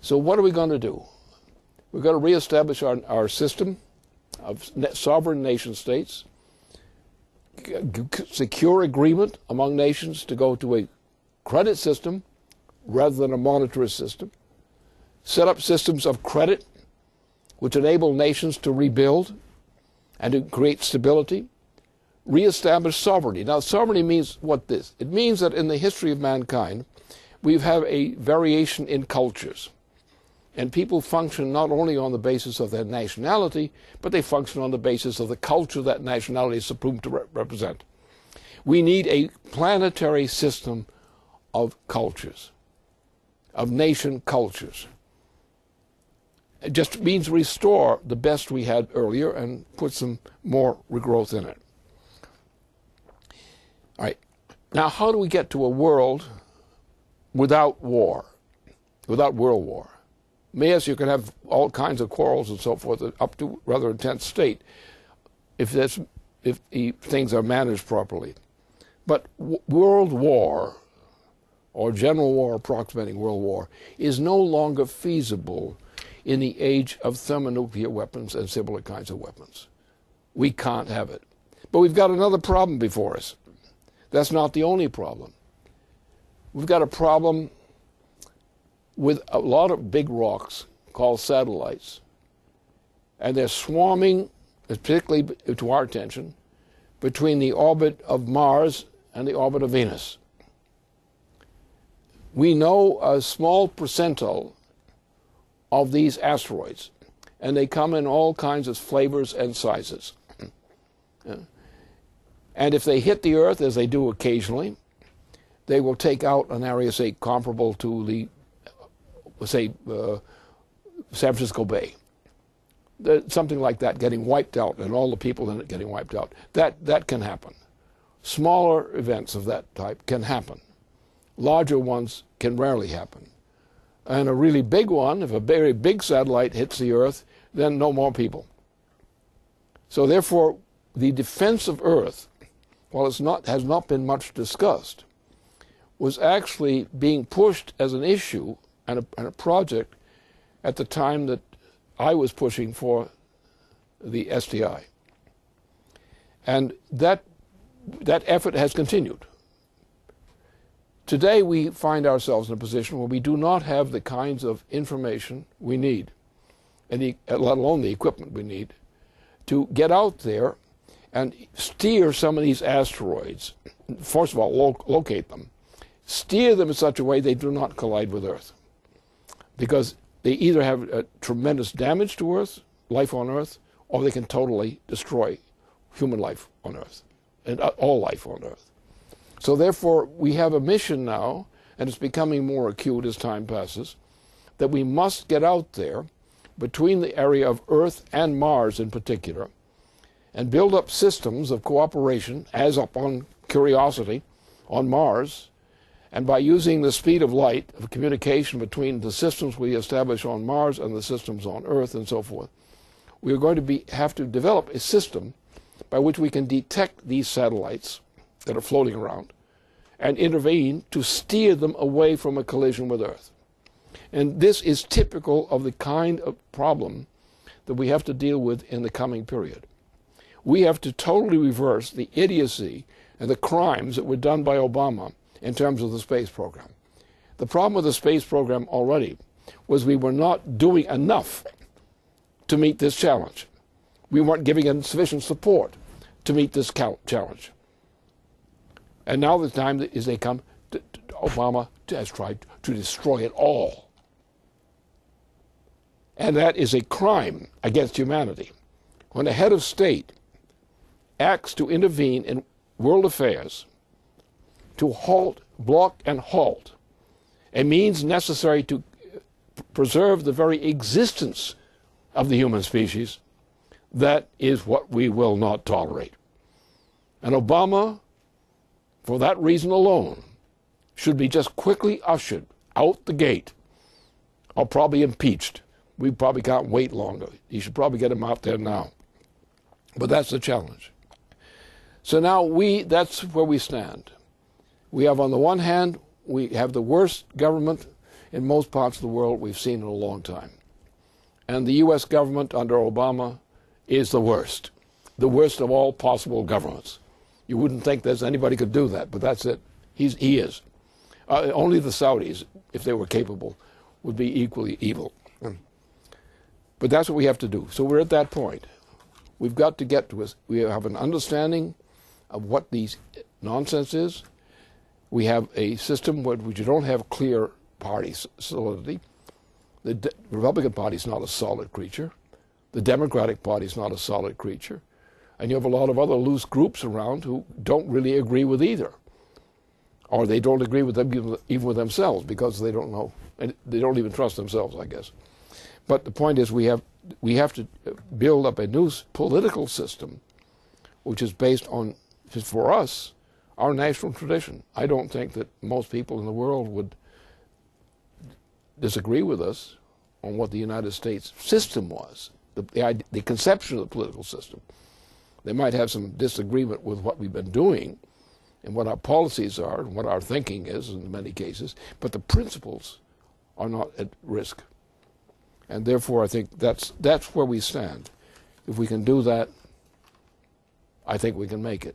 So what are we going to do? We're going to reestablish our system of sovereign nation states, secure agreement among nations to go to a credit system rather than a monetarist system, set up systems of credit which enable nations to rebuild and to create stability, reestablish sovereignty. Now, sovereignty means what this? It means that in the history of mankind, we have a variation in cultures. And people function not only on the basis of their nationality, but they function on the basis of the culture that nationality is supposed to represent. We need a planetary system of cultures, of nation cultures. It just means restore the best we had earlier and put some more regrowth in it. All right. Now, how do we get to a world without war, without world war? Yes, you can have all kinds of quarrels and so forth up to rather intense state if things are managed properly. But world war, or general war approximating world war, is no longer feasible in the age of thermonuclear weapons and similar kinds of weapons. We can't have it. But we've got another problem before us. That's not the only problem. We've got a problem with a lot of big rocks called satellites. And they're swarming, particularly to our attention, between the orbit of Mars and the orbit of Venus. We know a small percentile of these asteroids, and they come in all kinds of flavors and sizes. And if they hit the Earth, as they do occasionally, they will take out an area, say, comparable to the, say, San Francisco Bay. Something like that getting wiped out, and all the people in it getting wiped out. That can happen. Smaller events of that type can happen. Larger ones can rarely happen. And a really big one, if a very big satellite hits the Earth, then no more people. So therefore, the defense of Earth, while it has not been much discussed, was actually being pushed as an issue and a project at the time that I was pushing for the SDI. And that effort has continued. Today we find ourselves in a position where we do not have the kinds of information we need, and let alone the equipment we need, to get out there and steer some of these asteroids. First of all, locate them. Steer them in such a way they do not collide with Earth. Because they either have tremendous damage to Earth, life on Earth, or they can totally destroy human life on Earth, and all life on Earth. So therefore, we have a mission now, and it's becoming more acute as time passes, that we must get out there between the area of Earth and Mars in particular, and build up systems of cooperation, as up on Curiosity, on Mars, and by using the speed of light of communication between the systems we establish on Mars and the systems on Earth and so forth, we are going to have to develop a system by which we can detect these satellites that are floating around and intervene to steer them away from a collision with Earth. And this is typical of the kind of problem that we have to deal with in the coming period. We have to totally reverse the idiocy and the crimes that were done by Obama in terms of the space program. The problem with the space program already was we were not doing enough to meet this challenge. We weren't giving it sufficient support to meet this challenge. And now the time is they come, Obama has tried to destroy it all. And that is a crime against humanity. When a head of state acts to intervene in world affairs, to halt, block and halt, a means necessary to preserve the very existence of the human species, that is what we will not tolerate. And Obama, for that reason alone, should be just quickly ushered out the gate, or probably impeached. We probably can't wait longer. You should probably get him out there now. But that's the challenge. So now that's where we stand. We have, on the one hand, we have the worst government in most parts of the world we've seen in a long time. And the U.S. government under Obama is the worst of all possible governments. You wouldn't think there's anybody could do that, but that's it. He is. Only the Saudis, if they were capable, would be equally evil. But that's what we have to do. So we're at that point. We've got to get to we have an understanding of what these nonsense is. We have a system where you don't have clear party solidity. The Republican Party is not a solid creature. The Democratic Party is not a solid creature. And you have a lot of other loose groups around who don't really agree with either. Or they don't agree with them even with themselves because they don't know. And they don't even trust themselves, I guess. But the point is we have to build up a new political system which is based on, for us, our national tradition. I don't think that most people in the world would disagree with us on what the United States system was, the conception of the political system. They might have some disagreement with what we've been doing and what our policies are and what our thinking is in many cases, but the principles are not at risk. And therefore, I think that's where we stand. If we can do that, I think we can make it.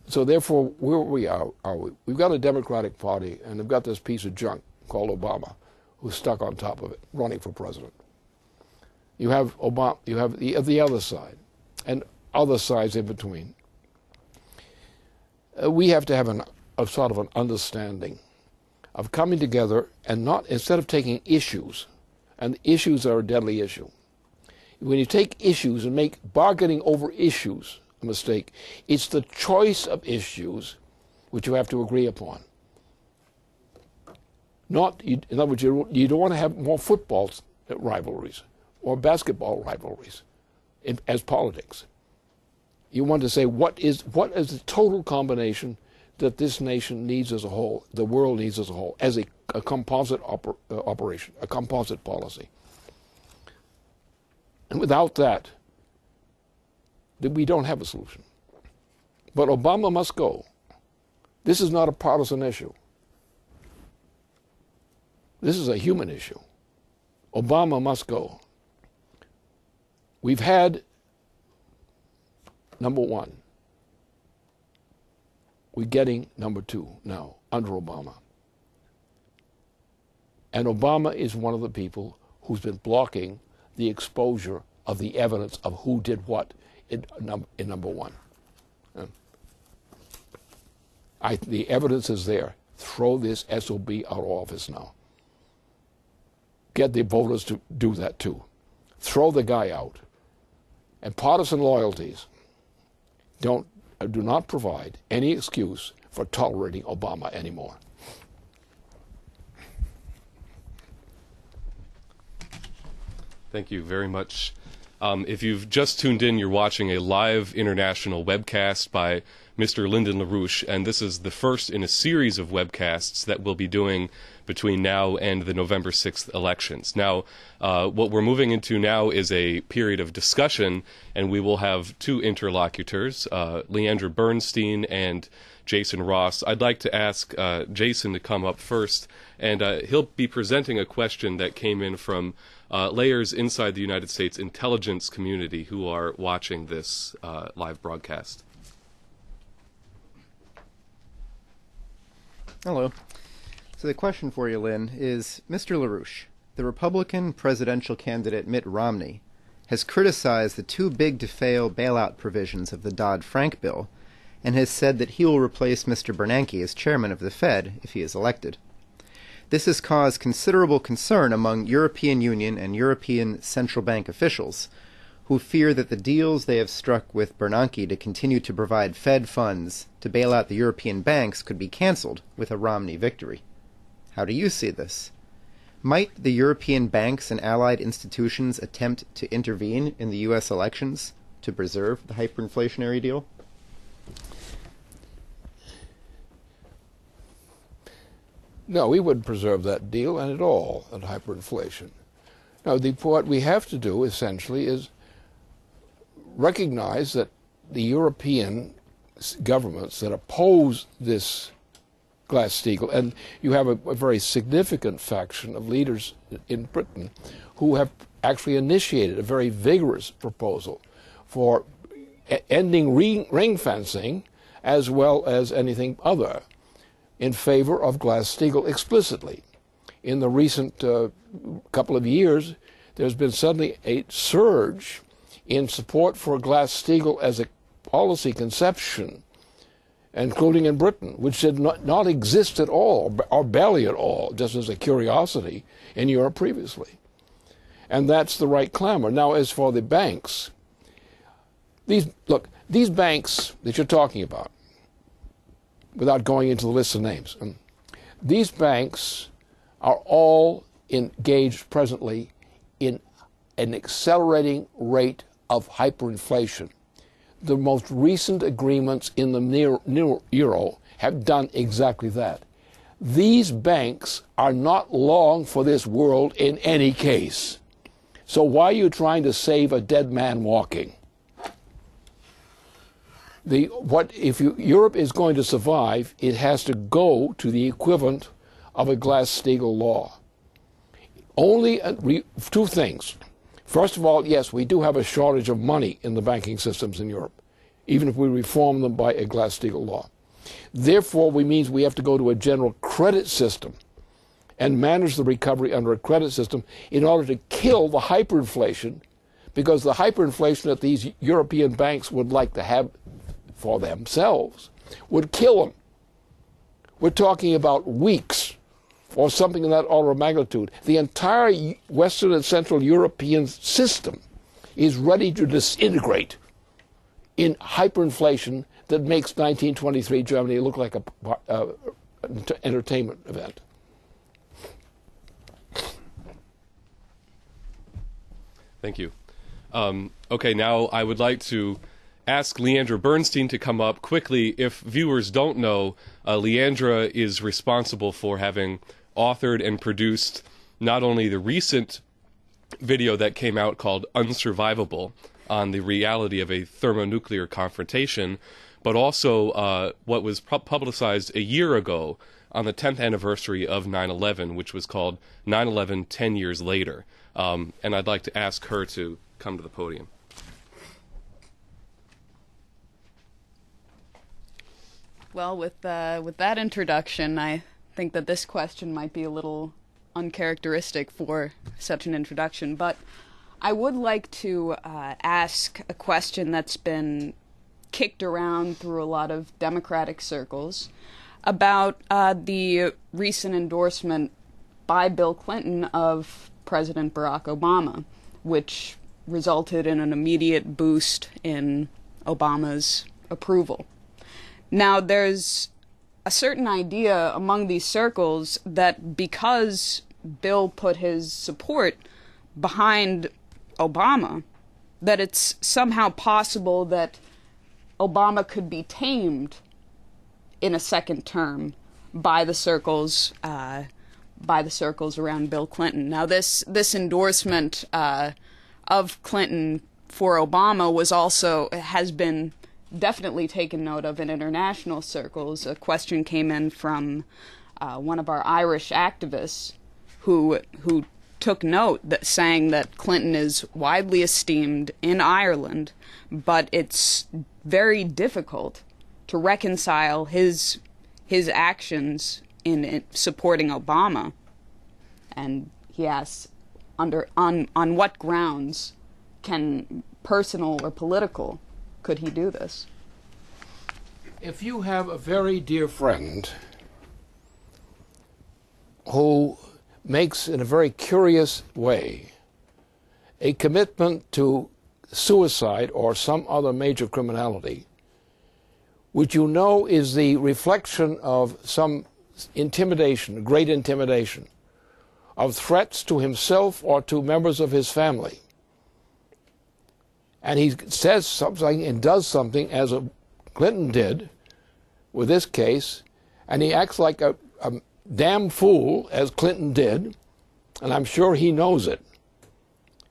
So therefore, where we are we? We've got a Democratic Party, and they've got this piece of junk called Obama, who's stuck on top of it, running for president. You have Obama. You have the other side, and other sides in between. We have to have a sort of an understanding of coming together and not, instead of taking issues, and issues are a deadly issue. When you take issues and make bargaining over issues a mistake, it's the choice of issues which you have to agree upon. In other words, you don't want to have more football rivalries or basketball rivalries as politics. You want to say what is the total combination that this nation needs as a whole, the world needs as a whole, as a composite operation, a composite policy. And without that, we don't have a solution. But Obama must go. This is not a partisan issue. This is a human issue. Obama must go. We've had, number one. We're getting number two now, under Obama. And Obama is one of the people who's been blocking the exposure of the evidence of who did what in number one. The evidence is there. Throw this SOB out of office now. Get the voters to do that too. Throw the guy out. And partisan loyalties do not provide any excuse for tolerating Obama anymore. Thank you very much. If you've just tuned in, you're watching a live international webcast by Mr. Lyndon LaRouche, and this is the first in a series of webcasts that we'll be doing between now and the November 6th elections. Now, what we're moving into now is a period of discussion, and we will have two interlocutors, Leandra Bernstein and Jason Ross. I'd like to ask Jason to come up first, and he'll be presenting a question that came in from layers inside the United States intelligence community who are watching this live broadcast. Hello. So the question for you, Lynn, is Mr. LaRouche, the Republican presidential candidate Mitt Romney, has criticized the too big to fail bailout provisions of the Dodd-Frank bill and has said that he will replace Mr. Bernanke as chairman of the Fed if he is elected. This has caused considerable concern among European Union and European Central Bank officials, who fear that the deals they have struck with Bernanke to continue to provide Fed funds to bail out the European banks could be cancelled with a Romney victory. How do you see this? Might the European banks and allied institutions attempt to intervene in the U.S. elections to preserve the hyperinflationary deal? No, we wouldn't preserve that deal and at all, and hyperinflation. No, what we have to do essentially is recognize that the European governments that oppose this Glass-Steagall, and you have a very significant faction of leaders in Britain who have actually initiated a very vigorous proposal for ending ring fencing as well as anything other in favor of Glass-Steagall explicitly. In the recent couple of years, there's been suddenly a surge in support for Glass-Steagall as a policy conception, including in Britain, which did not exist at all, or barely at all, just as a curiosity in Europe previously. And that's the right clamor. Now, as for the banks, these banks that you're talking about, without going into the list of names, these banks are all engaged presently in an accelerating rate of hyperinflation. The most recent agreements in the near euro have done exactly that. These banks are not long for this world in any case. So why are you trying to save a dead man walking? Europe is going to survive, it has to go to the equivalent of a Glass-Steagall law. Only two things. First of all, yes, we do have a shortage of money in the banking systems in Europe, even if we reform them by a Glass-Steagall law. Therefore, means we have to go to a general credit system and manage the recovery under a credit system in order to kill the hyperinflation, because the hyperinflation that these European banks would like to have for themselves would kill them. We're talking about weeks or something in that order of magnitude. The entire Western and Central European system is ready to disintegrate in hyperinflation that makes 1923 Germany look like an entertainment event. Thank you. Okay, now I would like to ask Leandra Bernstein to come up quickly. If viewers don't know, Leandra is responsible for having authored and produced not only the recent video that came out called Unsurvivable on the reality of a thermonuclear confrontation, but also what was publicized a year ago on the 10th anniversary of 9/11, which was called 9/11 10 Years Later. And I'd like to ask her to come to the podium. Well, with that introduction, I think that this question might be a little uncharacteristic for such an introduction, but I would like to ask a question that's been kicked around through a lot of Democratic circles about the recent endorsement by Bill Clinton of President Barack Obama, which resulted in an immediate boost in Obama's approval. Now, there's a certain idea among these circles that because Bill put his support behind Obama, that it's somehow possible that Obama could be tamed in a second term by the circles around Bill Clinton. Now, this endorsement of Clinton for Obama has been definitely taken note of in international circles. A question came in from one of our Irish activists who took note, saying that Clinton is widely esteemed in Ireland, but it's very difficult to reconcile his actions in supporting Obama. And he asks, on what grounds, personal or political, could he do this? If you have a very dear friend who makes, in a very curious way, a commitment to suicide or some other major criminality, which you know is the reflection of some intimidation, great intimidation, of threats to himself or to members of his family, and he says something and does something, as Clinton did with this case, and he acts like a damn fool, as Clinton did, and I'm sure he knows it,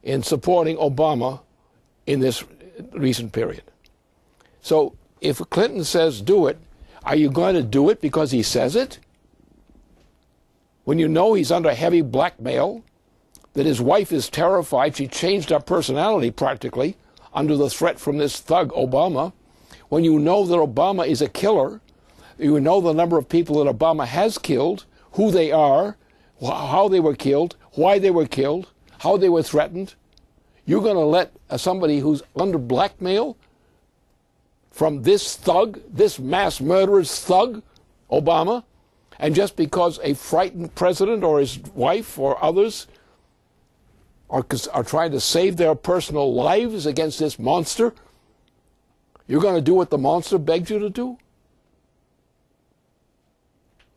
in supporting Obama in this recent period. So if Clinton says do it, are you going to do it because he says it? When you know he's under heavy blackmail, that his wife is terrified, she changed her personality practically under the threat from this thug Obama, when you know that Obama is a killer, you know the number of people that Obama has killed, who they are, how they were killed, why they were killed, how they were threatened, you're going to let somebody who's under blackmail from this thug, this mass murderous thug, Obama, and just because a frightened president or his wife or others are trying to save their personal lives against this monster, you're going to do what the monster begged you to do?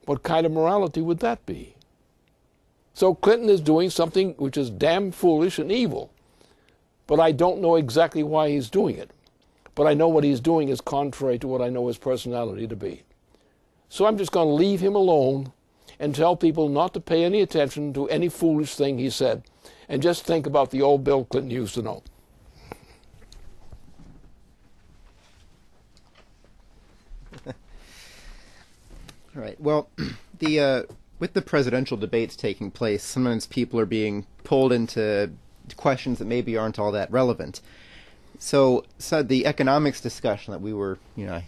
What kind of morality would that be? So Clinton is doing something which is damn foolish and evil, but I don't know exactly why he's doing it. But I know what he's doing is contrary to what I know his personality to be. So I'm just going to leave him alone and tell people not to pay any attention to any foolish thing he said, and just think about the old Bill Clinton used to know. All right. Well, with the presidential debates taking place, sometimes people are being pulled into questions that maybe aren't all that relevant. So the economics discussion that we were,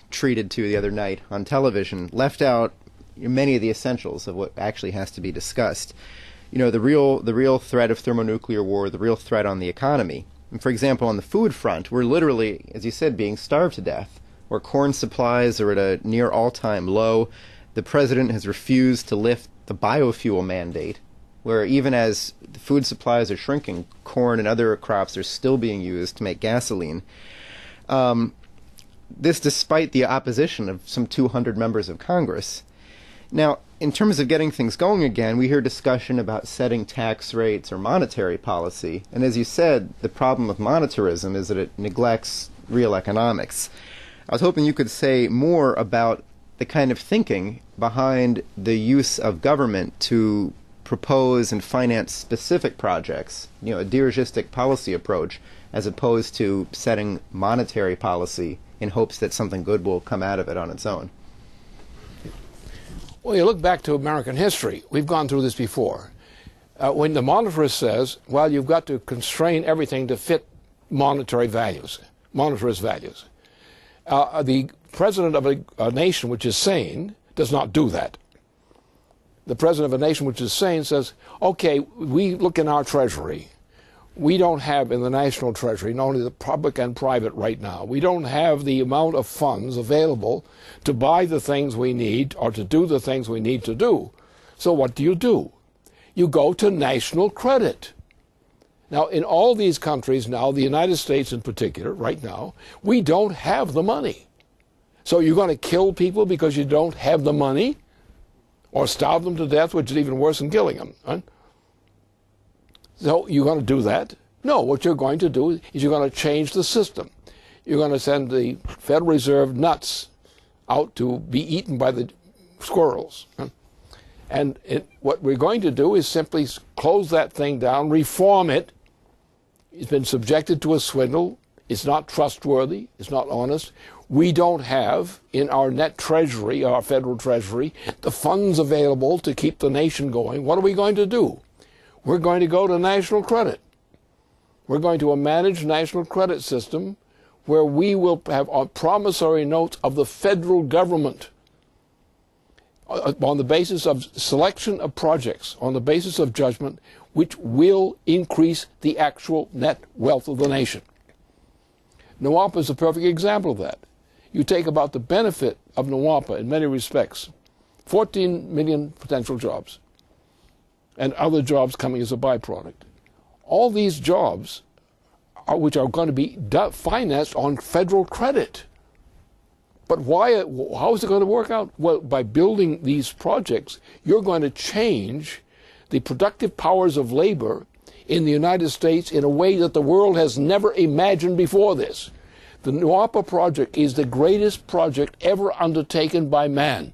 treated to the other night on television left out many of the essentials of what actually has to be discussed. The real threat of thermonuclear war, the real threat on the economy. And for example, on the food front, we're literally, as you said, being starved to death, where corn supplies are at a near all-time low. The president has refused to lift the biofuel mandate, where even as the food supplies are shrinking, corn and other crops are still being used to make gasoline. This despite the opposition of some 200 members of Congress. Now, in terms of getting things going again, we hear discussion about setting tax rates or monetary policy. And as you said, the problem with monetarism is that it neglects real economics. I was hoping you could say more about the kind of thinking behind the use of government to propose and finance specific projects, a dirigistic policy approach, as opposed to setting monetary policy in hopes that something good will come out of it on its own. Well, you look back to American history. We've gone through this before. When the monetarist says, well, you've got to constrain everything to fit monetary values, monetarist values. The president of a nation which is sane does not do that. The president of a nation which is sane says, okay, we look in our treasury. we don't have in the National Treasury, not only the public and private right now, we don't have the amount of funds available to buy the things we need or to do the things we need to do. So what do? You go to national credit. Now, in all these countries now, the United States in particular, right now, we don't have the money. So you're going to kill people because you don't have the money? Or starve them to death, which is even worse than killing them. Right? So you're going to do that? No, what you're going to do is you're going to change the system. You're going to send the Federal Reserve nuts out to be eaten by the squirrels. Right? And what we're going to do is simply close that thing down, reform it. It's been subjected to a swindle. It's not trustworthy. It's not honest. We don't have in our net treasury, our federal treasury, the funds available to keep the nation going. What are we going to do? We're going to go to national credit. We're going to a managed national credit system where we will have promissory notes of the federal government on the basis of selection of projects, on the basis of judgment, which will increase the actual net wealth of the nation. NWAPA is a perfect example of that. You take about the benefit of NWAPA in many respects, 14 million potential jobs, and other jobs coming as a byproduct. All these jobs, which are going to be financed on federal credit. But how is it going to work out? Well, by building these projects, you're going to change the productive powers of labor in the United States in a way that the world has never imagined before this. The NWAPA project is the greatest project ever undertaken by man.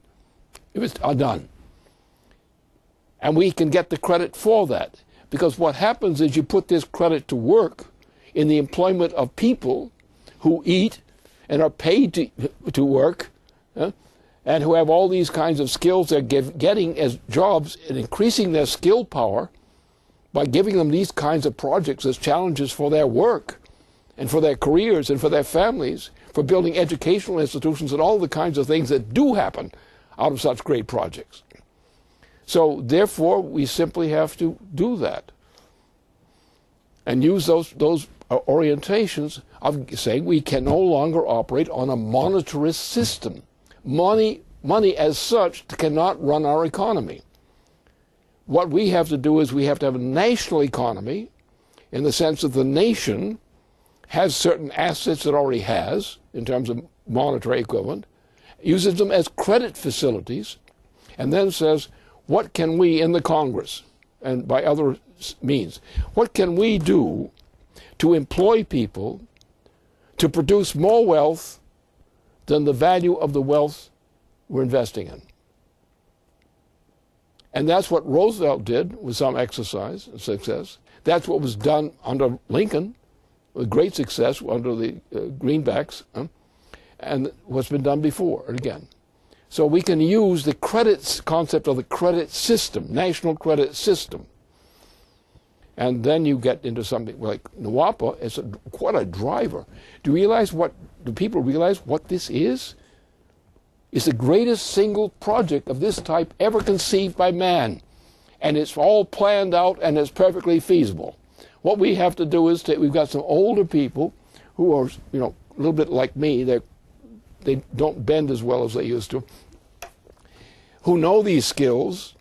It was done. And we can get the credit for that. Because what happens is you put this credit to work in the employment of people who eat and are paid to work, and who have all these kinds of skills they're getting as jobs, and increasing their skill power by giving them these kinds of projects as challenges for their work and for their careers and for their families, for building educational institutions and all the kinds of things that do happen out of such great projects. So therefore, we simply have to do that and use those orientations of saying we can no longer operate on a monetarist system. Money as such cannot run our economy. What we have to do is we have to have a national economy in the sense that the nation has certain assets it already has in terms of monetary equivalent, uses them as credit facilities, and then says, what can we in the Congress and by other means, what can we do to employ people to produce more wealth than the value of the wealth we're investing in? And that's what Roosevelt did with some exercise and success. That's what was done under Lincoln with great success under the Greenbacks, and what's been done before and again. So we can use the credits concept of the credit system, national credit system. And then you get into something like NWAPA is quite a driver. Do people realize what this is? It's the greatest single project of this type ever conceived by man. And it's all planned out and it's perfectly feasible. What we have to do is we've got some older people who are, a little bit like me. They don't bend as well as they used to, who know these skills.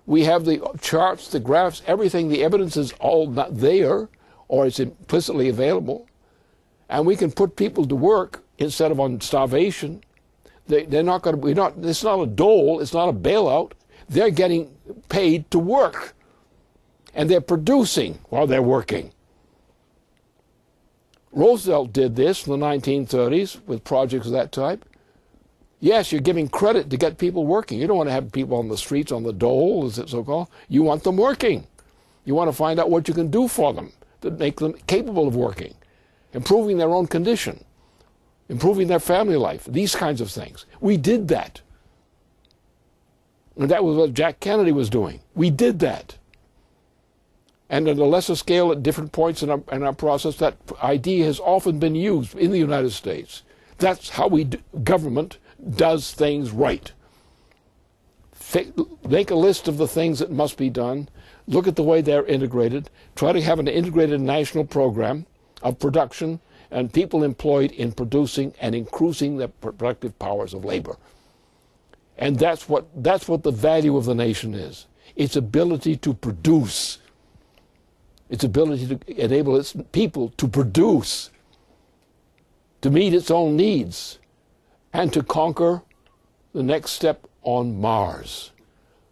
We have the charts, the graphs, everything. The evidence is all not there, or it's implicitly available. And we can put people to work instead of on starvation. They're not going to, it's not a dole, it's not a bailout. They're getting paid to work. And they're producing while they're working. Roosevelt did this in the 1930s with projects of that type. Yes, you're giving credit to get people working. You don't want to have people on the streets on the dole, as it's so-called. You want them working. You want to find out what you can do for them to make them capable of working, improving their own condition, improving their family life, these kinds of things. We did that. And that was what Jack Kennedy was doing. We did that. And at a lesser scale at different points in our process, that idea has often been used in the United States. That's how government does things right. Make a list of the things that must be done, look at the way they're integrated, try to have an integrated national program of production and people employed in producing and increasing the productive powers of labor. And that's what the value of the nation is. Its ability to produce. Its ability to enable its people to produce, to meet its own needs, and to conquer the next step on Mars.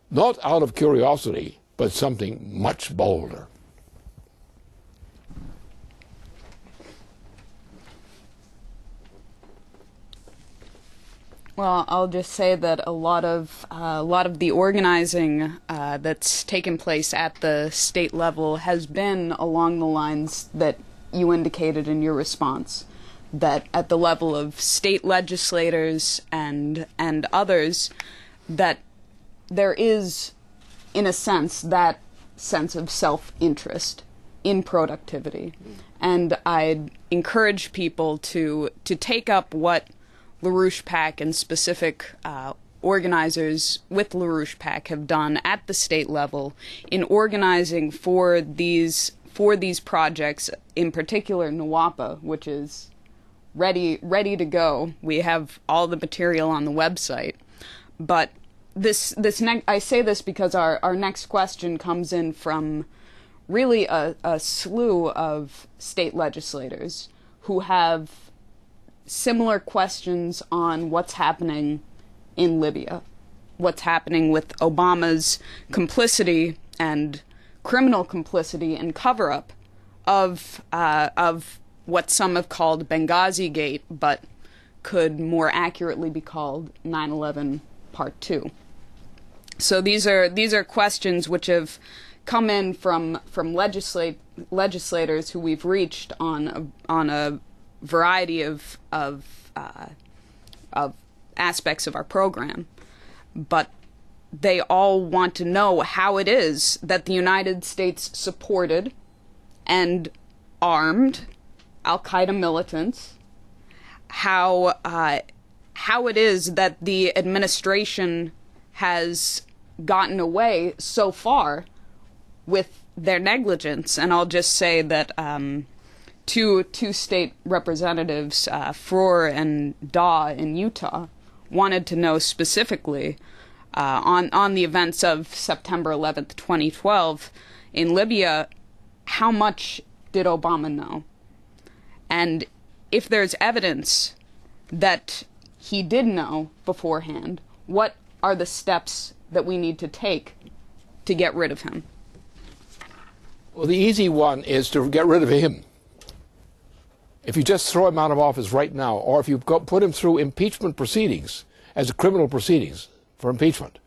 Not out of curiosity, but something much bolder. Well, I'll just say that a lot of the organizing that's taken place at the state level has been along the lines that you indicated in your response. That at the level of state legislators and others, that there is, in a sense, that sense of self-interest in productivity, and I'd encourage people to take up what LaRouche PAC and specific organizers with LaRouche PAC have done at the state level in organizing for these projects, in particular NWAPA, which is ready to go. We have all the material on the website. But I say this because our next question comes in from really a slew of state legislators who have similar questions on what's happening in Libya, what's happening with Obama's complicity and criminal complicity and cover-up of what some have called Benghazi Gate, but could more accurately be called 9/11 Part 2. So these are questions which have come in from legislators who we've reached on a variety of aspects of our program, but they all want to know how it is that the United States supported and armed Al-Qaeda militants, how it is that the administration has gotten away so far with their negligence. And I'll just say that two state representatives, Froer and Daw in Utah, wanted to know specifically on the events of September 11th, 2012 in Libya, how much did Obama know? And if there's evidence that he did know beforehand, what are the steps that we need to take to get rid of him? Well, the easy one is to get rid of him. If you just throw him out of office right now, or if you put him through impeachment proceedings, as criminal proceedings for impeachment,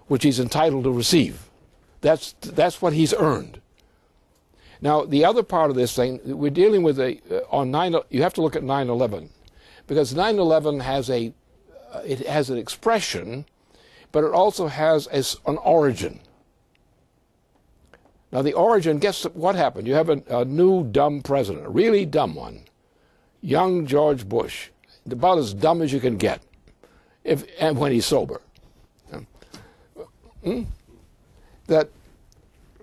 which he's entitled to receive, that's what he's earned. Now, the other part of this thing, we're dealing with you have to look at 9/11, because 9/11 has an expression, but it also has an origin. Now, the origin, guess what happened? You have a new dumb president, a really dumb one, young George Bush, about as dumb as you can get, and when he's sober. That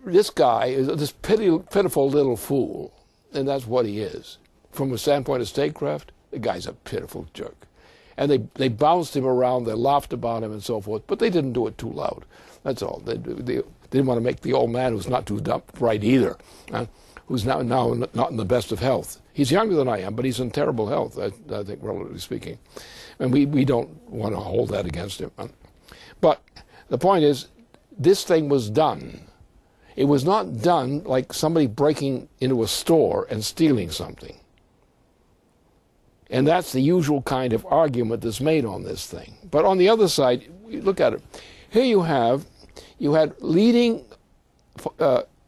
this guy is this pitiful little fool, and that's what he is. From a standpoint of statecraft, the guy's a pitiful jerk. And they bounced him around, they laughed about him and so forth, but they didn't do it too loud. That's all. They didn't want to make the old man, who's not too dumb, right either, who's now not in the best of health. He's younger than I am, but he's in terrible health, I think, relatively speaking. And we don't want to hold that against him. But the point is, this thing was done. It was not done like somebody breaking into a store and stealing something. And that's the usual kind of argument that's made on this thing. But on the other side, look at it. Here you had leading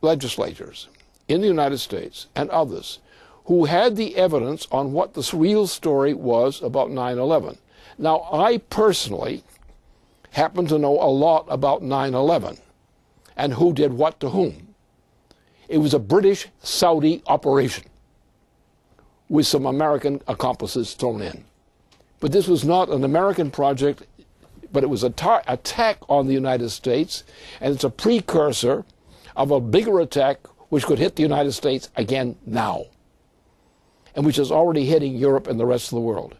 legislators in the United States and others who had the evidence on what the real story was about 9/11. Now, I personally happen to know a lot about 9/11 and who did what to whom. It was a British-Saudi operation with some American accomplices thrown in. But this was not an American project, but it was an attack on the United States, and it's a precursor of a bigger attack which could hit the United States again now, and which is already hitting Europe and the rest of the world.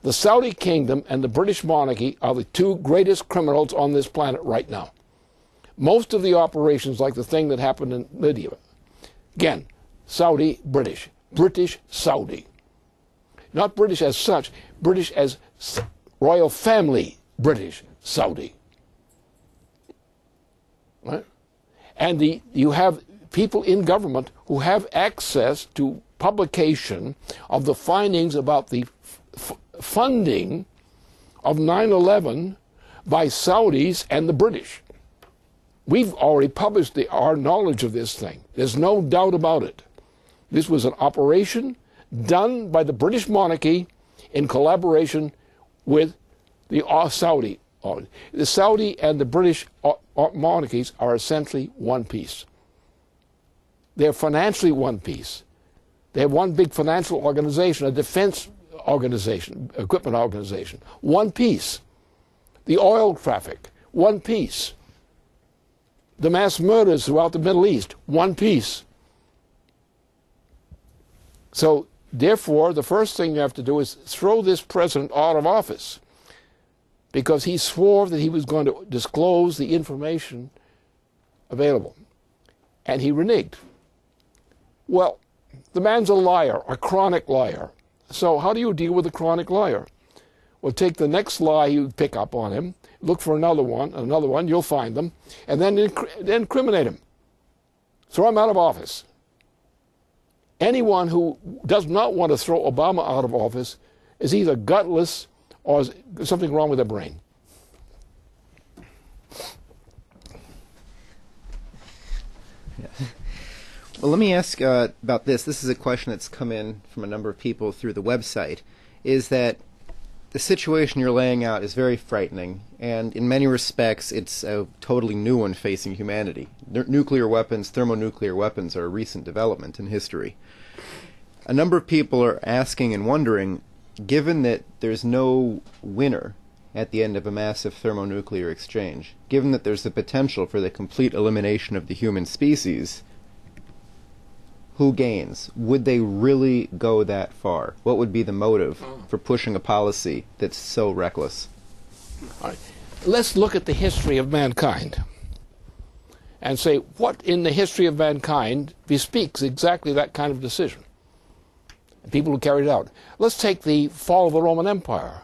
The Saudi kingdom and the British monarchy are the two greatest criminals on this planet right now. Most of the operations, like the thing that happened in Libya, again, Saudi, British, British, Saudi. Not British as such, British as royal family, British, Saudi. Right? And you have people in government who have access to publication of the findings about the funding of 9/11 by Saudis and the British. We've already published our knowledge of this thing. There's no doubt about it. This was an operation done by the British monarchy in collaboration with the Saudi. The Saudi and the British monarchies are essentially one piece. They're financially one piece. They have one big financial organization, a defense organization, equipment organization. One piece. The oil traffic, one piece. The mass murders throughout the Middle East, one piece. So, therefore, the first thing you have to do is throw this president out of office, because he swore that he was going to disclose the information available, and he reneged. Well, the man's a liar, a chronic liar. So how do you deal with a chronic liar? Well, take the next lie you pick up on him, look for another one, you'll find them, and then incriminate him. Throw him out of office. Anyone who does not want to throw Obama out of office is either gutless or is something wrong with their brain. Yeah. Well, let me ask about this. This is a question that's come in from a number of people through the website, is that the situation you're laying out is very frightening, and in many respects it's a totally new one facing humanity. Nuclear weapons, thermonuclear weapons, are a recent development in history. A number of people are asking and wondering, given that there's no winner at the end of a massive thermonuclear exchange, given that there's the potential for the complete elimination of the human species, who gains? Would they really go that far? What would be the motive for pushing a policy that's so reckless? All right. Let's look at the history of mankind and say what in the history of mankind bespeaks exactly that kind of decision. People who carried it out. Let's take the fall of the Roman Empire.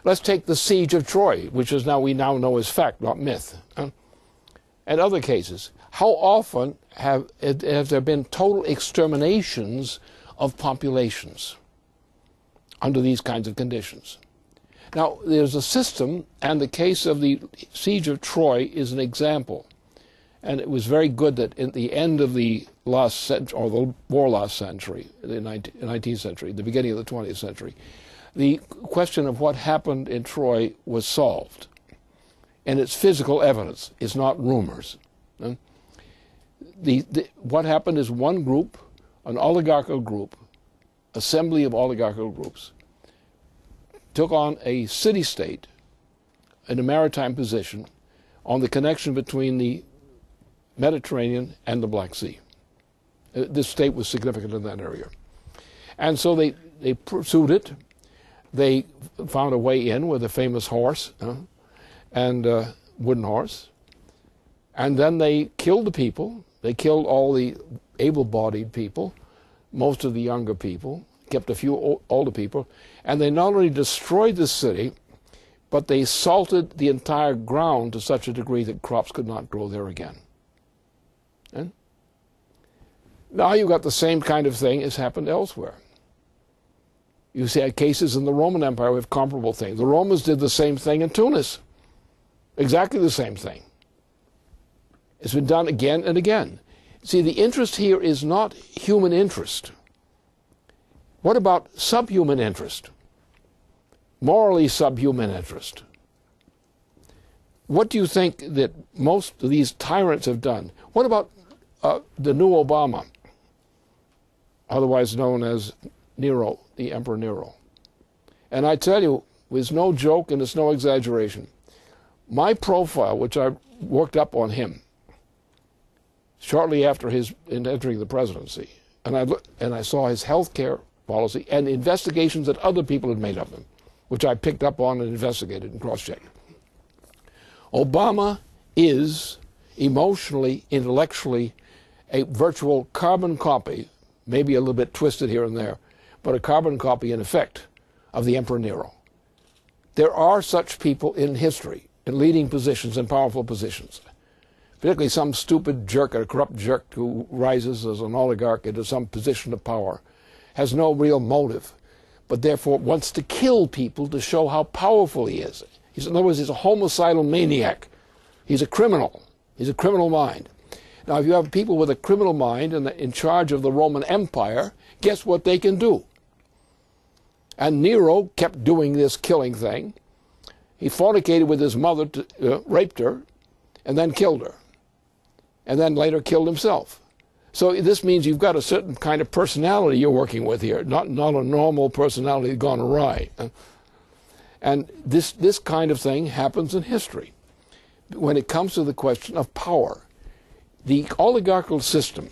Let's take the siege of Troy, which is we now know as fact, not myth. And other cases. How often have there been total exterminations of populations under these kinds of conditions? Now, there's a system, and the case of the siege of Troy is an example. And it was very good that at the end of the last century, or the war last century, the 19th century, the beginning of the 20th century, the question of what happened in Troy was solved. And it's physical evidence. It's not rumors. What happened is one group, an oligarchical group, assembly of oligarchical groups, took on a city-state in a maritime position on the connection between the Mediterranean and the Black Sea. This state was significant in that area. And so they pursued it. They found a way in with a famous horse and wooden horse. And then they killed the people. They killed all the able-bodied people, most of the younger people, kept a few older people. And they not only destroyed the city, but they salted the entire ground to such a degree that crops could not grow there again. And now you've got the same kind of thing as happened elsewhere. You see cases in the Roman Empire with comparable things. The Romans did the same thing in Tunis. Exactly the same thing. It's been done again and again. See, the interest here is not human interest. What about subhuman interest? Morally subhuman interest. What do you think that most of these tyrants have done? What about the new Obama, otherwise known as Nero, the Emperor Nero? And I tell you, it's no joke and it's no exaggeration. My profile, which I worked up on him, shortly after in entering the presidency, and I saw his health care policy and investigations that other people had made of him, which I picked up on and investigated and cross-checked. Obama is emotionally, intellectually, a virtual carbon copy, maybe a little bit twisted here and there, but a carbon copy in effect of the Emperor Nero. There are such people in history, in leading positions and powerful positions, particularly some stupid jerk or a corrupt jerk who rises as an oligarch into some position of power, has no real motive, but therefore wants to kill people to show how powerful he is. In other words, he's a homicidal maniac. He's a criminal. He's a criminal mind. Now, if you have people with a criminal mind and in charge of the Roman Empire, guess what they can do? And Nero kept doing this killing thing. He fornicated with his mother, raped her, and then killed her. And then later killed himself. So this means you've got a certain kind of personality you're working with here, not a normal personality gone awry. And this kind of thing happens in history. When it comes to the question of power, the oligarchical system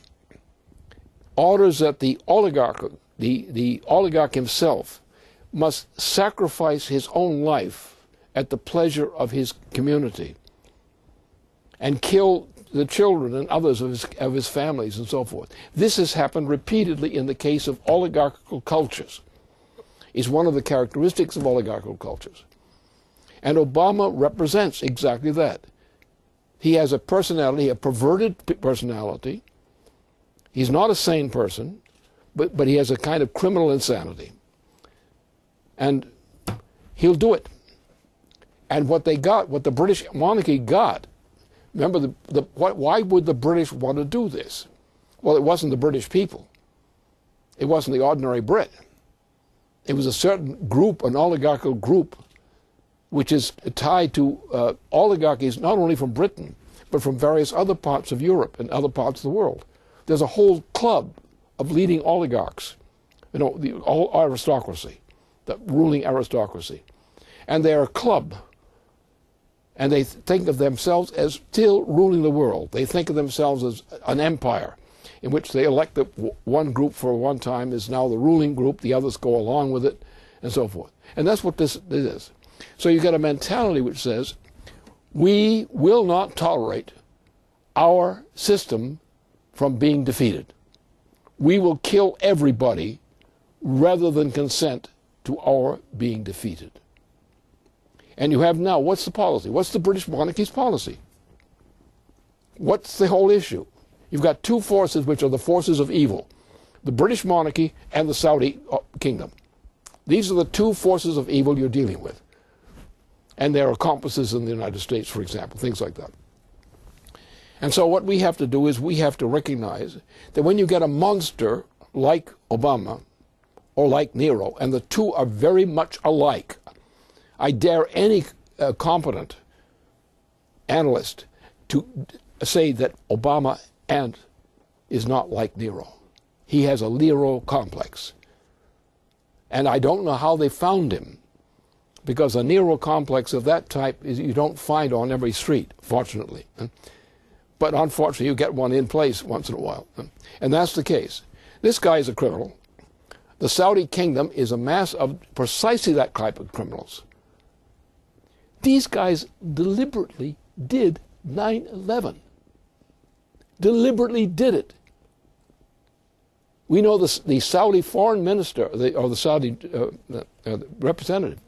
orders that the oligarch himself must sacrifice his own life at the pleasure of his community and kill the children and others of his families and so forth. This has happened repeatedly in the case of oligarchical cultures. It's one of the characteristics of oligarchical cultures. And Obama represents exactly that. He has a personality, a perverted personality. He's not a sane person, but he has a kind of criminal insanity. And he'll do it. And what they got, what the British monarchy got, remember, why would the British want to do this? Well, it wasn't the British people. It wasn't the ordinary Brit. It was a certain group, an oligarchical group, which is tied to oligarchies not only from Britain, but from various other parts of Europe and other parts of the world. There's a whole club of leading oligarchs, the whole aristocracy, the ruling aristocracy. And they're a club. And they think of themselves as still ruling the world. They think of themselves as an empire in which they elect the one group for one time is now the ruling group, the others go along with it, and so forth. And that's what this is. So you get a mentality which says, we will not tolerate our system from being defeated. We will kill everybody rather than consent to our being defeated. And you have now, what's the policy? What's the British monarchy's policy? What's the whole issue? You've got two forces which are the forces of evil, the British monarchy and the Saudi kingdom. These are the two forces of evil you're dealing with. And their accomplices in the United States, for example, things like that. And so what we have to do is we have to recognize that when you get a monster like Obama or like Nero, and the two are very much alike, I dare any competent analyst to say that Obama is not like Nero. He has a Nero complex. And I don't know how they found him, because a Nero complex of that type is you don't find on every street, fortunately. But unfortunately, you get one in place once in a while. And that's the case. This guy is a criminal. The Saudi kingdom is a mass of precisely that type of criminals. These guys deliberately did 9/11. Deliberately did it. We know the Saudi foreign minister, or the Saudi representative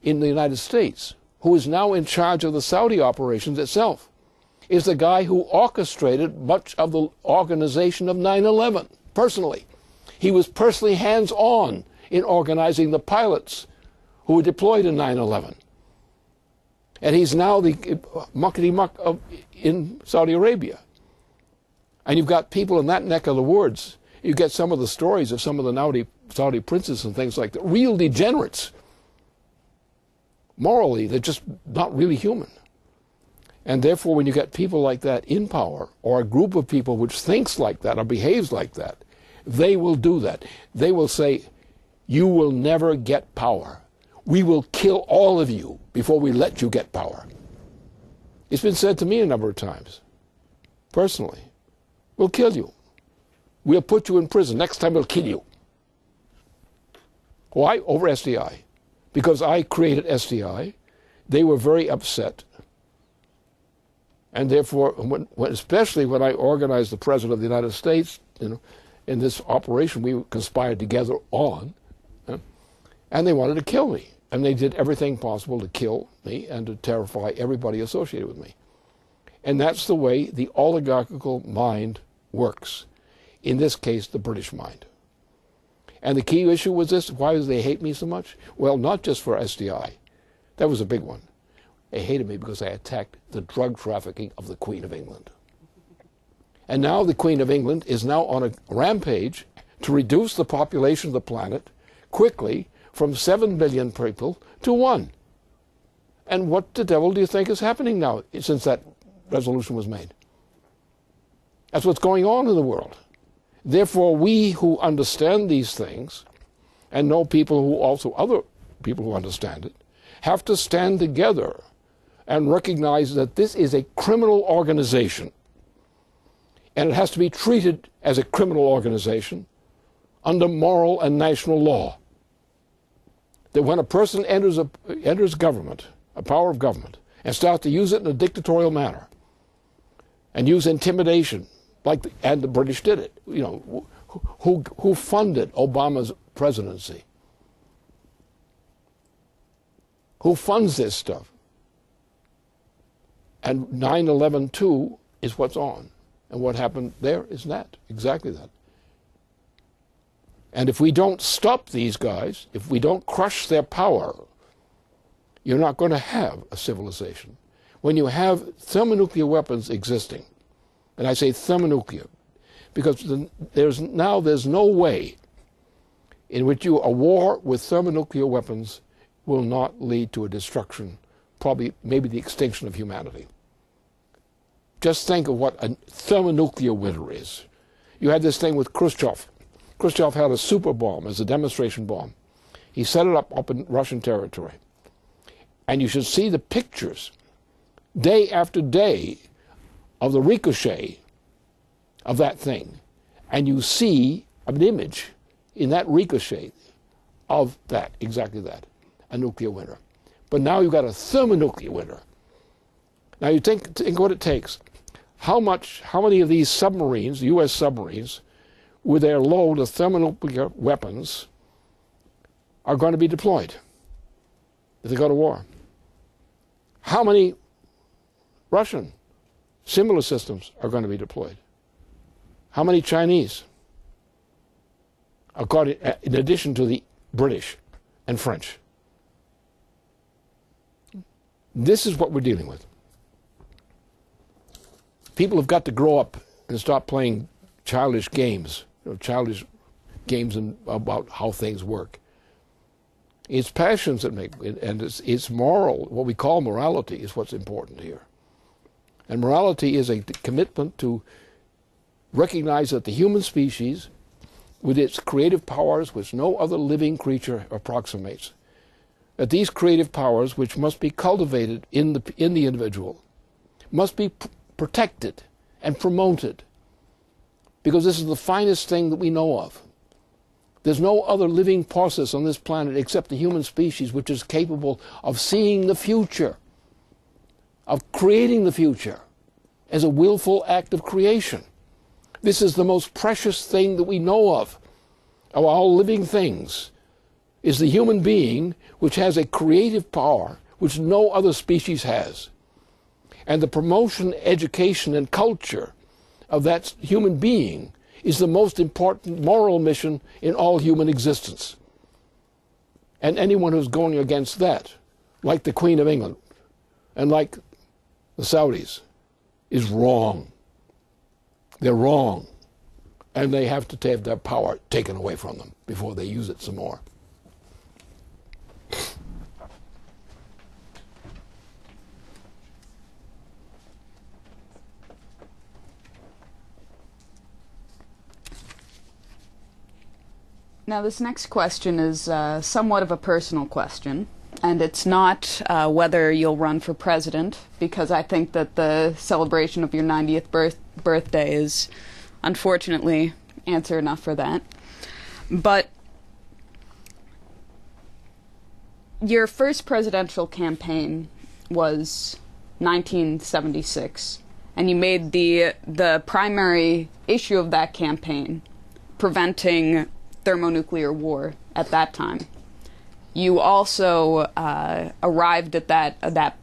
in the United States, who is now in charge of the Saudi operations itself, is the guy who orchestrated much of the organization of 9/11, personally. He was personally hands-on in organizing the pilots who were deployed in 9/11. And he's now the muckety-muck in Saudi Arabia. And you've got people in that neck of the woods. You get some of the stories of some of the Saudi princes and things like that. Real degenerates. Morally, they're just not really human. And therefore, when you get people like that in power, or a group of people which thinks like that or behaves like that, they will do that. They will say, you will never get power. We will kill all of you before we let you get power. It's been said to me a number of times. personally. We'll kill you. We'll put you in prison. Next time we'll kill you. Why? Over SDI. Because I created SDI. They were very upset. And therefore, especially when I organized the President of the United States, in this operation we conspired together on, and they wanted to kill me. And they did everything possible to kill me and to terrify everybody associated with me. And that's the way the oligarchical mind works. In this case, the British mind. And the key issue was this: why do they hate me so much? Well, not just for SDI. That was a big one. They hated me because I attacked the drug trafficking of the Queen of England. And now the Queen of England is now on a rampage to reduce the population of the planet quickly from 7 billion people to 1. And what the devil do you think is happening now since that resolution was made? That's what's going on in the world. Therefore, we who understand these things, and know people who also, other people who understand it, have to stand together and recognize that this is a criminal organization. And it has to be treated as a criminal organization under moral and national law. That when a person enters government, a power of government, and starts to use it in a dictatorial manner, and use intimidation, and the British did it. Who funded Obama's presidency? Who funds this stuff? And 9/11/2 is what's on. And what happened there is that, exactly that. And if we don't stop these guys, if we don't crush their power, you're not going to have a civilization. When you have thermonuclear weapons existing, and I say thermonuclear, because there's no way in which a war with thermonuclear weapons will not lead to a destruction, maybe the extinction of humanity. Just think of what a thermonuclear winter is. You had this thing with Khrushchev. Khrushchev had a super bomb as a demonstration bomb. He set it up in Russian territory. And you should see the pictures day after day of the ricochet of that thing. And you see an image in that ricochet of that, exactly that, a nuclear winter. But now you've got a thermonuclear winter. Now you think what it takes. How many of these submarines, U.S. submarines, with their load of thermonuclear weapons, are going to be deployed if they go to war? How many Russian similar systems are going to be deployed? How many Chinese, in addition to the British and French? This is what we're dealing with. People have got to grow up and stop playing childish games, about how things work. It's passions that make it, and it's moral. What we call morality is what's important here. And morality is a commitment to recognize that the human species, with its creative powers which no other living creature approximates, that these creative powers, which must be cultivated in the individual, must be protected and promoted, because this is the finest thing that we know of. There's no other living process on this planet except the human species which is capable of seeing the future, of creating the future as a willful act of creation. This is the most precious thing that we know of all living things, is the human being which has a creative power which no other species has. And the promotion, education, and culture of that human being is the most important moral mission in all human existence. And anyone who's going against that, like the Queen of England and like the Saudis, is wrong. They're wrong. And they have to have their power taken away from them before they use it some more. Now, this next question is somewhat of a personal question, and it's not whether you'll run for president, because I think that the celebration of your 90th birthday is, unfortunately, answer enough for that. But your first presidential campaign was 1976, and you made the primary issue of that campaign preventing thermonuclear war at that time. You also arrived at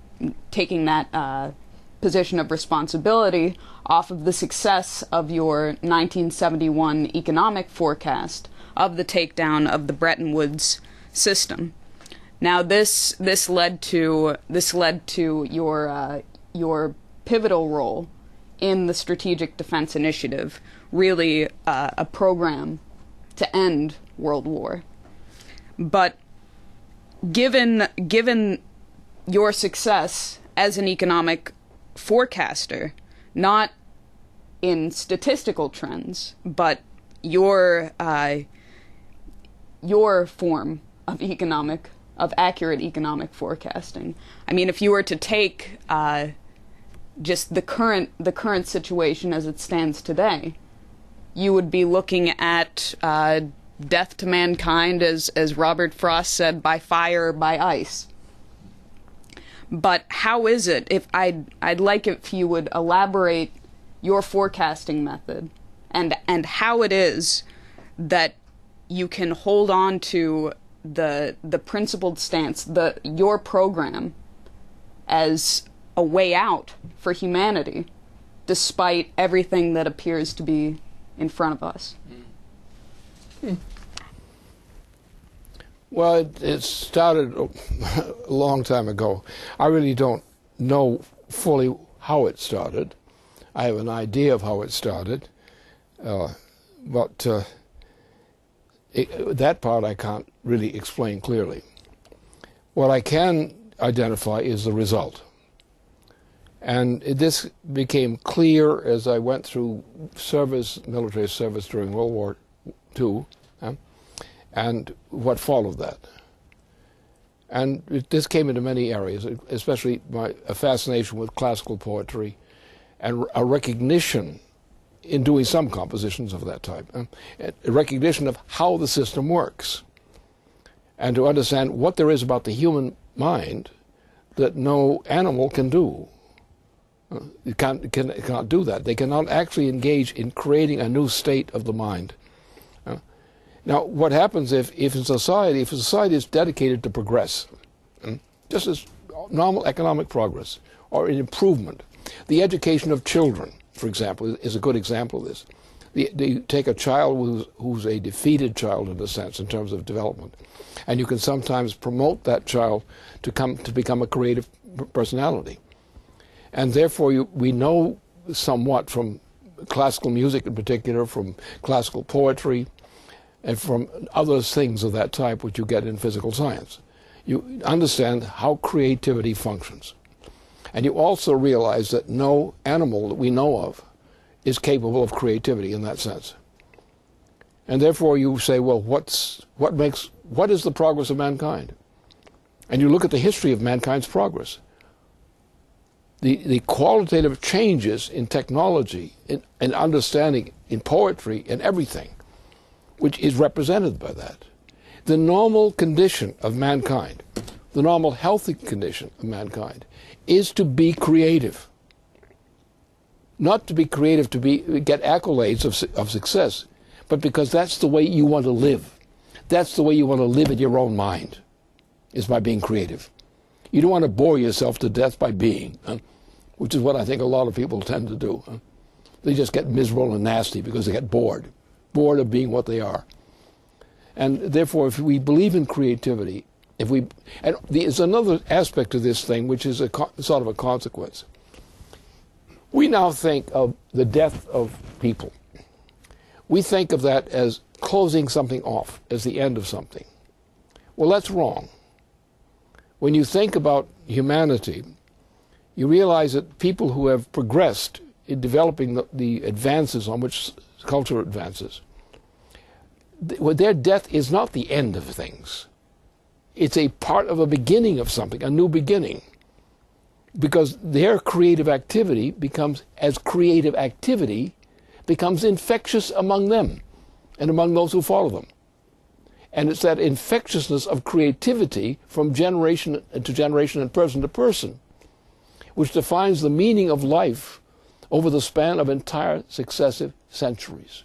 taking that position of responsibility off of the success of your 1971 economic forecast of the takedown of the Bretton Woods system. Now, this led to your pivotal role in the Strategic Defense Initiative, really a program to end World War. But given your success as an economic forecaster, not in statistical trends, but your form of accurate economic forecasting. I mean, if you were to take just the current situation as it stands today, you would be looking at death to mankind, as Robert Frost said, by fire or by ice. But how is it, if I'd like if you would elaborate your forecasting method and how it is that you can hold on to the principled stance, your program, as a way out for humanity, despite everything that appears to be in front of us. Well, it started a long time ago. I really don't know fully how it started. I have an idea of how it started, but that part I can't really explain clearly. What I can identify is the result. And this became clear as I went through military service during World War II, and what followed that. And this came into many areas, especially a fascination with classical poetry and a recognition in doing some compositions of that type, a recognition of how the system works, and to understand what there is about the human mind that no animal can do. It cannot do that. They cannot actually engage in creating a new state of the mind. Now, what happens if a society is dedicated to progress, just as normal economic progress or an improvement, the education of children, for example, is a good example of this. You take a child who's a defeated child in a sense in terms of development, and you can sometimes promote that child to become a creative personality. And therefore, we know somewhat from classical music in particular, from classical poetry, and from other things of that type which you get in physical science. You understand how creativity functions. And you also realize that no animal that we know of is capable of creativity in that sense. And therefore you say, well, what is the progress of mankind? And you look at the history of mankind's progress. The qualitative changes in technology, in understanding, in poetry, in everything, which is represented by that. The normal condition of mankind, the normal healthy condition of mankind, is to be creative. Not to be creative to get accolades of success, but because that's the way you want to live. That's the way you want to live in your own mind, is by being creative. You don't want to bore yourself to death by being, which is what I think a lot of people tend to do. They just get miserable and nasty because they get bored of being what they are. And therefore, if we believe in creativity, there's another aspect to this thing which is sort of a consequence. We now think of the death of people. We think of that as closing something off, as the end of something. Well, that's wrong. When you think about humanity, you realize that people who have progressed in developing the advances on which culture advances, their death is not the end of things. it's a part of a beginning of something, a new beginning. Because their creative activity becomes infectious among them and among those who follow them. And it's that infectiousness of creativity from generation to generation and person to person which defines the meaning of life over the span of entire successive centuries.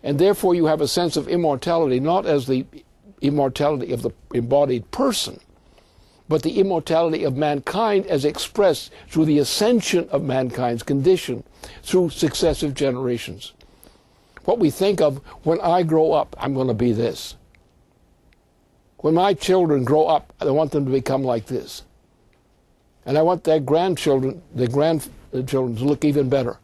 And therefore you have a sense of immortality, not as the immortality of the embodied person, but the immortality of mankind as expressed through the ascension of mankind's condition through successive generations. What we think of, when I grow up, I'm going to be this. When my children grow up, I want them to become like this. And I want their grandchildren to look even better.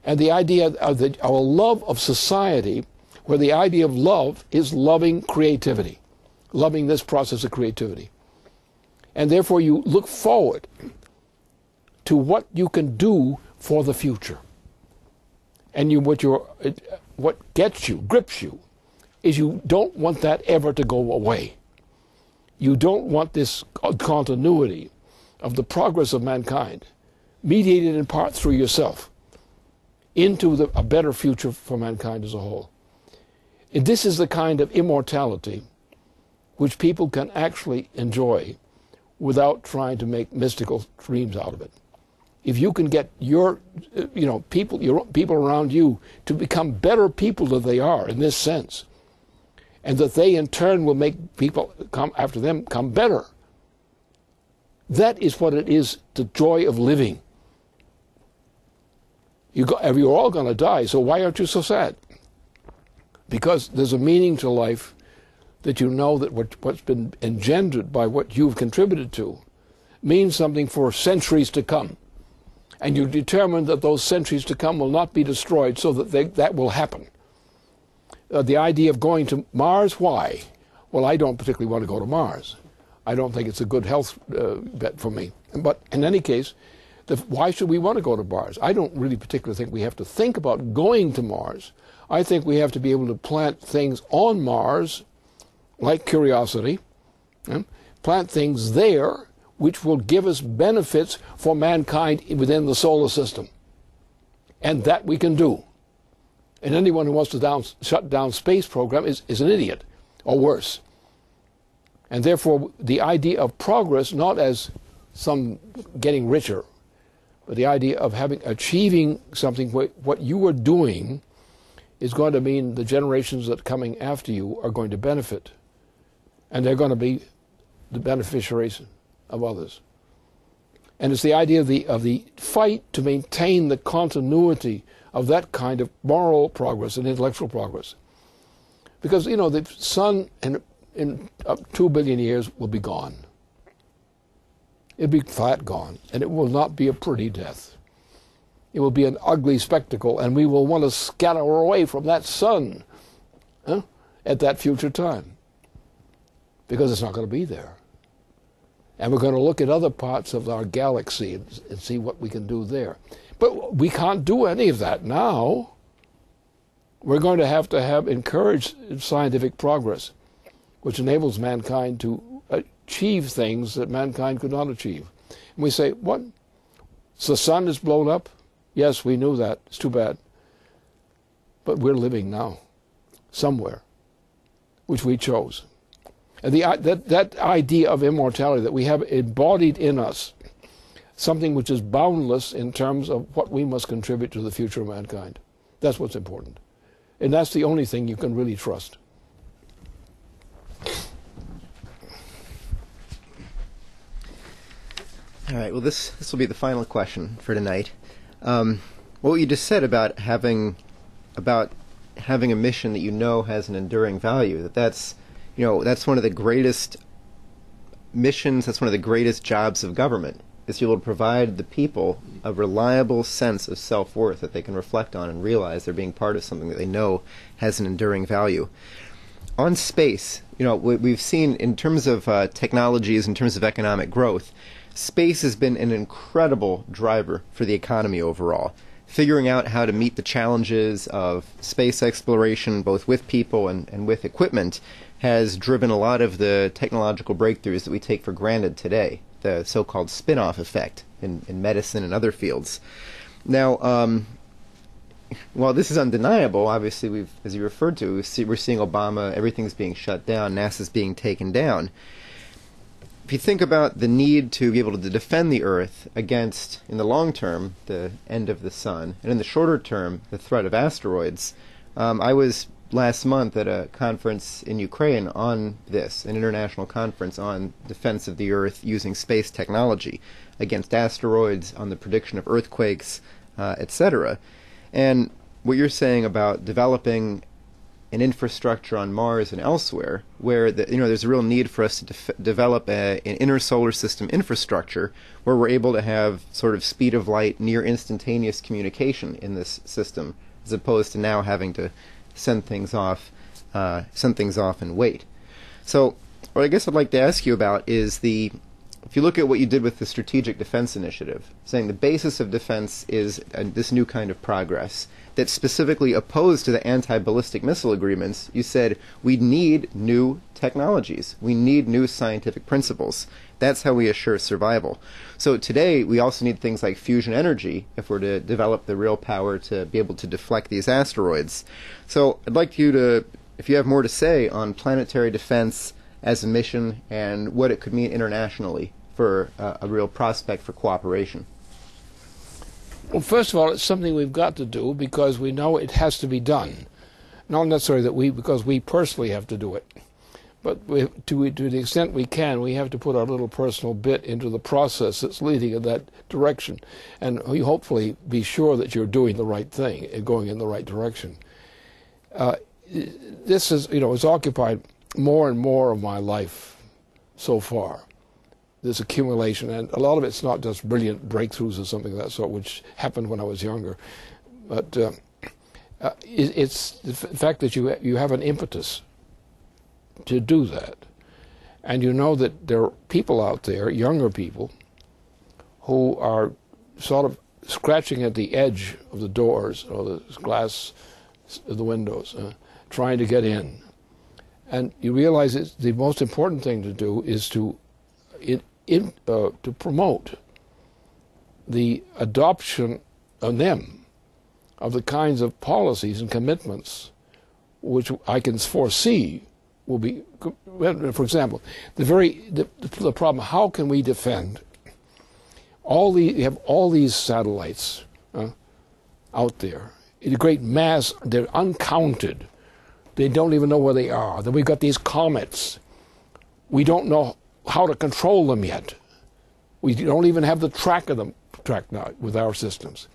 And the idea of our love of society, where the idea of love is loving creativity, loving this process of creativity. And therefore you look forward to what you can do for the future. And what gets you, grips you, is you don't want that ever to go away. You don't want this continuity of the progress of mankind, mediated in part through yourself, into a better future for mankind as a whole. And this is the kind of immortality which people can actually enjoy without trying to make mystical dreams out of it. If you can get your people around you to become better people than they are in this sense, and that they in turn will make people come after them come better, that is what it is, the joy of living. You're all going to die, so why aren't you so sad? Because there's a meaning to life that you know that what's been engendered by what you've contributed to means something for centuries to come. And you determine that those centuries to come will not be destroyed so that that will happen. The idea of going to Mars, why? Well, I don't particularly want to go to Mars. I don't think it's a good health bet for me. But in any case, why should we want to go to Mars? I don't really particularly think we have to think about going to Mars. I think we have to be able to plant things on Mars, like curiosity, plant things there which will give us benefits for mankind within the solar system. And that we can do. And anyone who wants to shut down space program is an idiot, or worse. And therefore, the idea of progress, not as some getting richer, but the idea of achieving something, what you are doing is going to mean the generations that are coming after you are going to benefit. And they're going to be the beneficiaries of others. And it's the idea of the fight to maintain the continuity of that kind of moral progress and intellectual progress. Because, the sun in 2 billion years will be gone. It'll be flat gone, and it will not be a pretty death. It will be an ugly spectacle, and we will want to scatter away from that sun at that future time, because it's not going to be there. And we're going to look at other parts of our galaxy and see what we can do there. But we can't do any of that now. We're going to have encourage scientific progress, which enables mankind to achieve things that mankind could not achieve. And we say, what? So the sun is blown up? Yes, we knew that. It's too bad. But we're living now, somewhere, which we chose. And that idea of immortality that we have embodied in us, something which is boundless in terms of what we must contribute to the future of mankind. That's what's important. And that's the only thing you can really trust. All right, well, this will be the final question for tonight. What you just said about having a mission that you know has an enduring value, that's one of the greatest missions, that's one of the greatest jobs of government, is to be able to provide the people a reliable sense of self-worth that they can reflect on and realize they're being part of something that they know has an enduring value. On space, we've seen in terms of technologies, in terms of economic growth, space has been an incredible driver for the economy overall. figuring out how to meet the challenges of space exploration, both with people and with equipment, has driven a lot of the technological breakthroughs that we take for granted today, the so-called spin-off effect in medicine and other fields. Now, while this is undeniable, obviously, as you referred to, we're seeing Obama, everything's being shut down, NASA's being taken down. If you think about the need to be able to defend the Earth against, in the long term, the end of the sun, and in the shorter term, the threat of asteroids, I was last month at a conference in Ukraine on this, an international conference on defense of the Earth using space technology against asteroids, on the prediction of earthquakes, etc. And what you're saying about developing an infrastructure on Mars and elsewhere, where there's a real need for us to develop an inner solar system infrastructure where we're able to have sort of speed of light, near instantaneous communication in this system, as opposed to now having to send things off and wait. So, what I guess I'd like to ask you about is if you look at what you did with the Strategic Defense Initiative, saying the basis of defense is this new kind of progress that's specifically opposed to the anti-ballistic missile agreements, you said we need new technologies. We need new scientific principles. That's how we assure survival. So today we also need things like fusion energy if we're to develop the real power to be able to deflect these asteroids. So I'd like you to, if you have more to say on planetary defense as a mission and what it could mean internationally for a real prospect for cooperation. Well, first of all, it's something we've got to do because we know it has to be done. Not necessarily because we personally have to do it, but to the extent we can, we have to put our little personal bit into the process that's leading in that direction. And we hopefully be sure that you're doing the right thing and going in the right direction. This has occupied more and more of my life so far, this accumulation, and a lot of it's not just brilliant breakthroughs or something of that sort, which happened when I was younger, but it's the fact that you have an impetus to do that, and you know that there are people out there, younger people, who are sort of scratching at the edge of the doors or the glass of the windows, trying to get in. And you realize it's the most important thing to do is to promote the adoption of them, of the kinds of policies and commitments which I can foresee will be, for example, the problem, how can we defend you have all these satellites out there, in a great mass, they're uncounted. They don't even know where they are. Then we've got these comets. We don't know how to control them yet. We don't even have the track of them tracked now with our systems.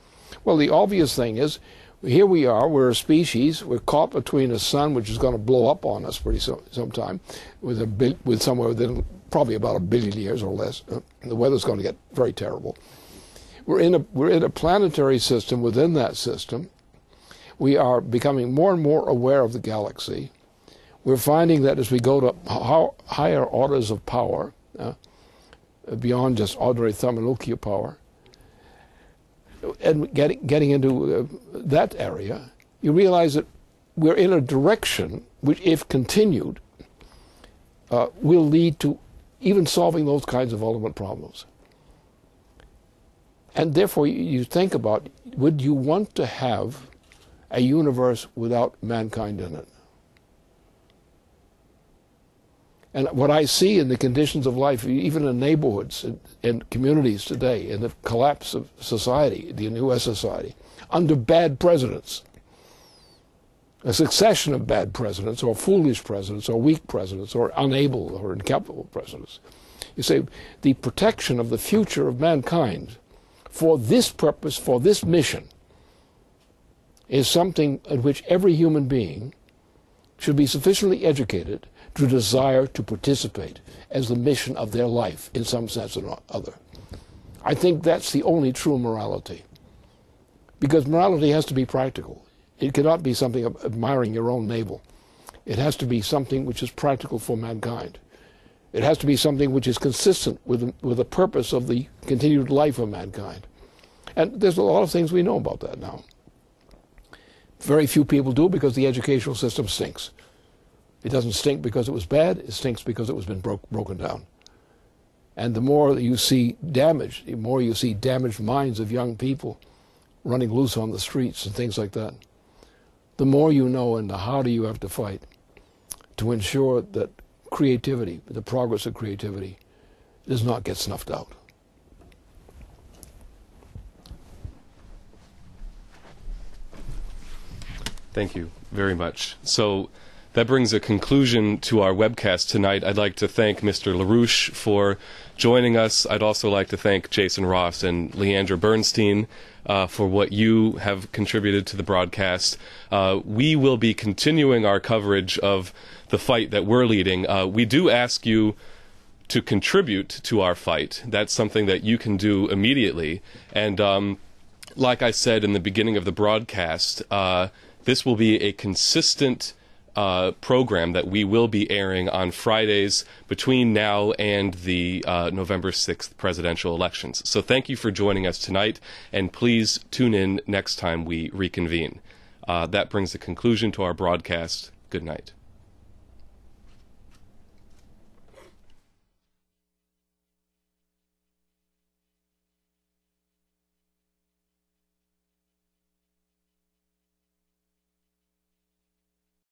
Well, the obvious thing is, here we are, we're a species, we're caught between a sun which is going to blow up on us pretty sometime, with somewhere within probably about 1 billion years or less. The weather's going to get very terrible. We're in a planetary system within that system. We are becoming more and more aware of the galaxy. We're finding that as we go to higher orders of power, beyond just ordinary thermonuclear power, and getting into that area, you realize that we're in a direction which, if continued, will lead to even solving those kinds of ultimate problems. And therefore, you think about, would you want to have a universe without mankind in it? And what I see in the conditions of life, even in neighborhoods and communities today, in the collapse of society, the U.S. society, under bad presidents, a succession of bad presidents, or foolish presidents, or weak presidents, or unable or incapable presidents. You say the protection of the future of mankind for this purpose, for this mission, is something in which every human being should be sufficiently educated to desire to participate as the mission of their life in some sense or other. I think that's the only true morality. Because morality has to be practical. It cannot be something of admiring your own navel. It has to be something which is practical for mankind. It has to be something which is consistent with the purpose of the continued life of mankind. And there's a lot of things we know about that now. Very few people do because the educational system stinks. It doesn't stink because it was bad, it stinks because it was been broken down. And the more you see damage, the more you see damaged minds of young people running loose on the streets and things like that, the more you know and the harder you have to fight to ensure that creativity, the progress of creativity, does not get snuffed out. Thank you very much. So that brings a conclusion to our webcast tonight. I'd like to thank Mr. LaRouche for joining us. I'd also like to thank Jason Ross and Leandra Bernstein for what you have contributed to the broadcast. We will be continuing our coverage of the fight that we're leading. We do ask you to contribute to our fight. That's something that you can do immediately. And like I said in the beginning of the broadcast, this will be a consistent program that we will be airing on Fridays between now and the November 6th presidential elections. So thank you for joining us tonight, and please tune in next time we reconvene. That brings the conclusion to our broadcast. Good night.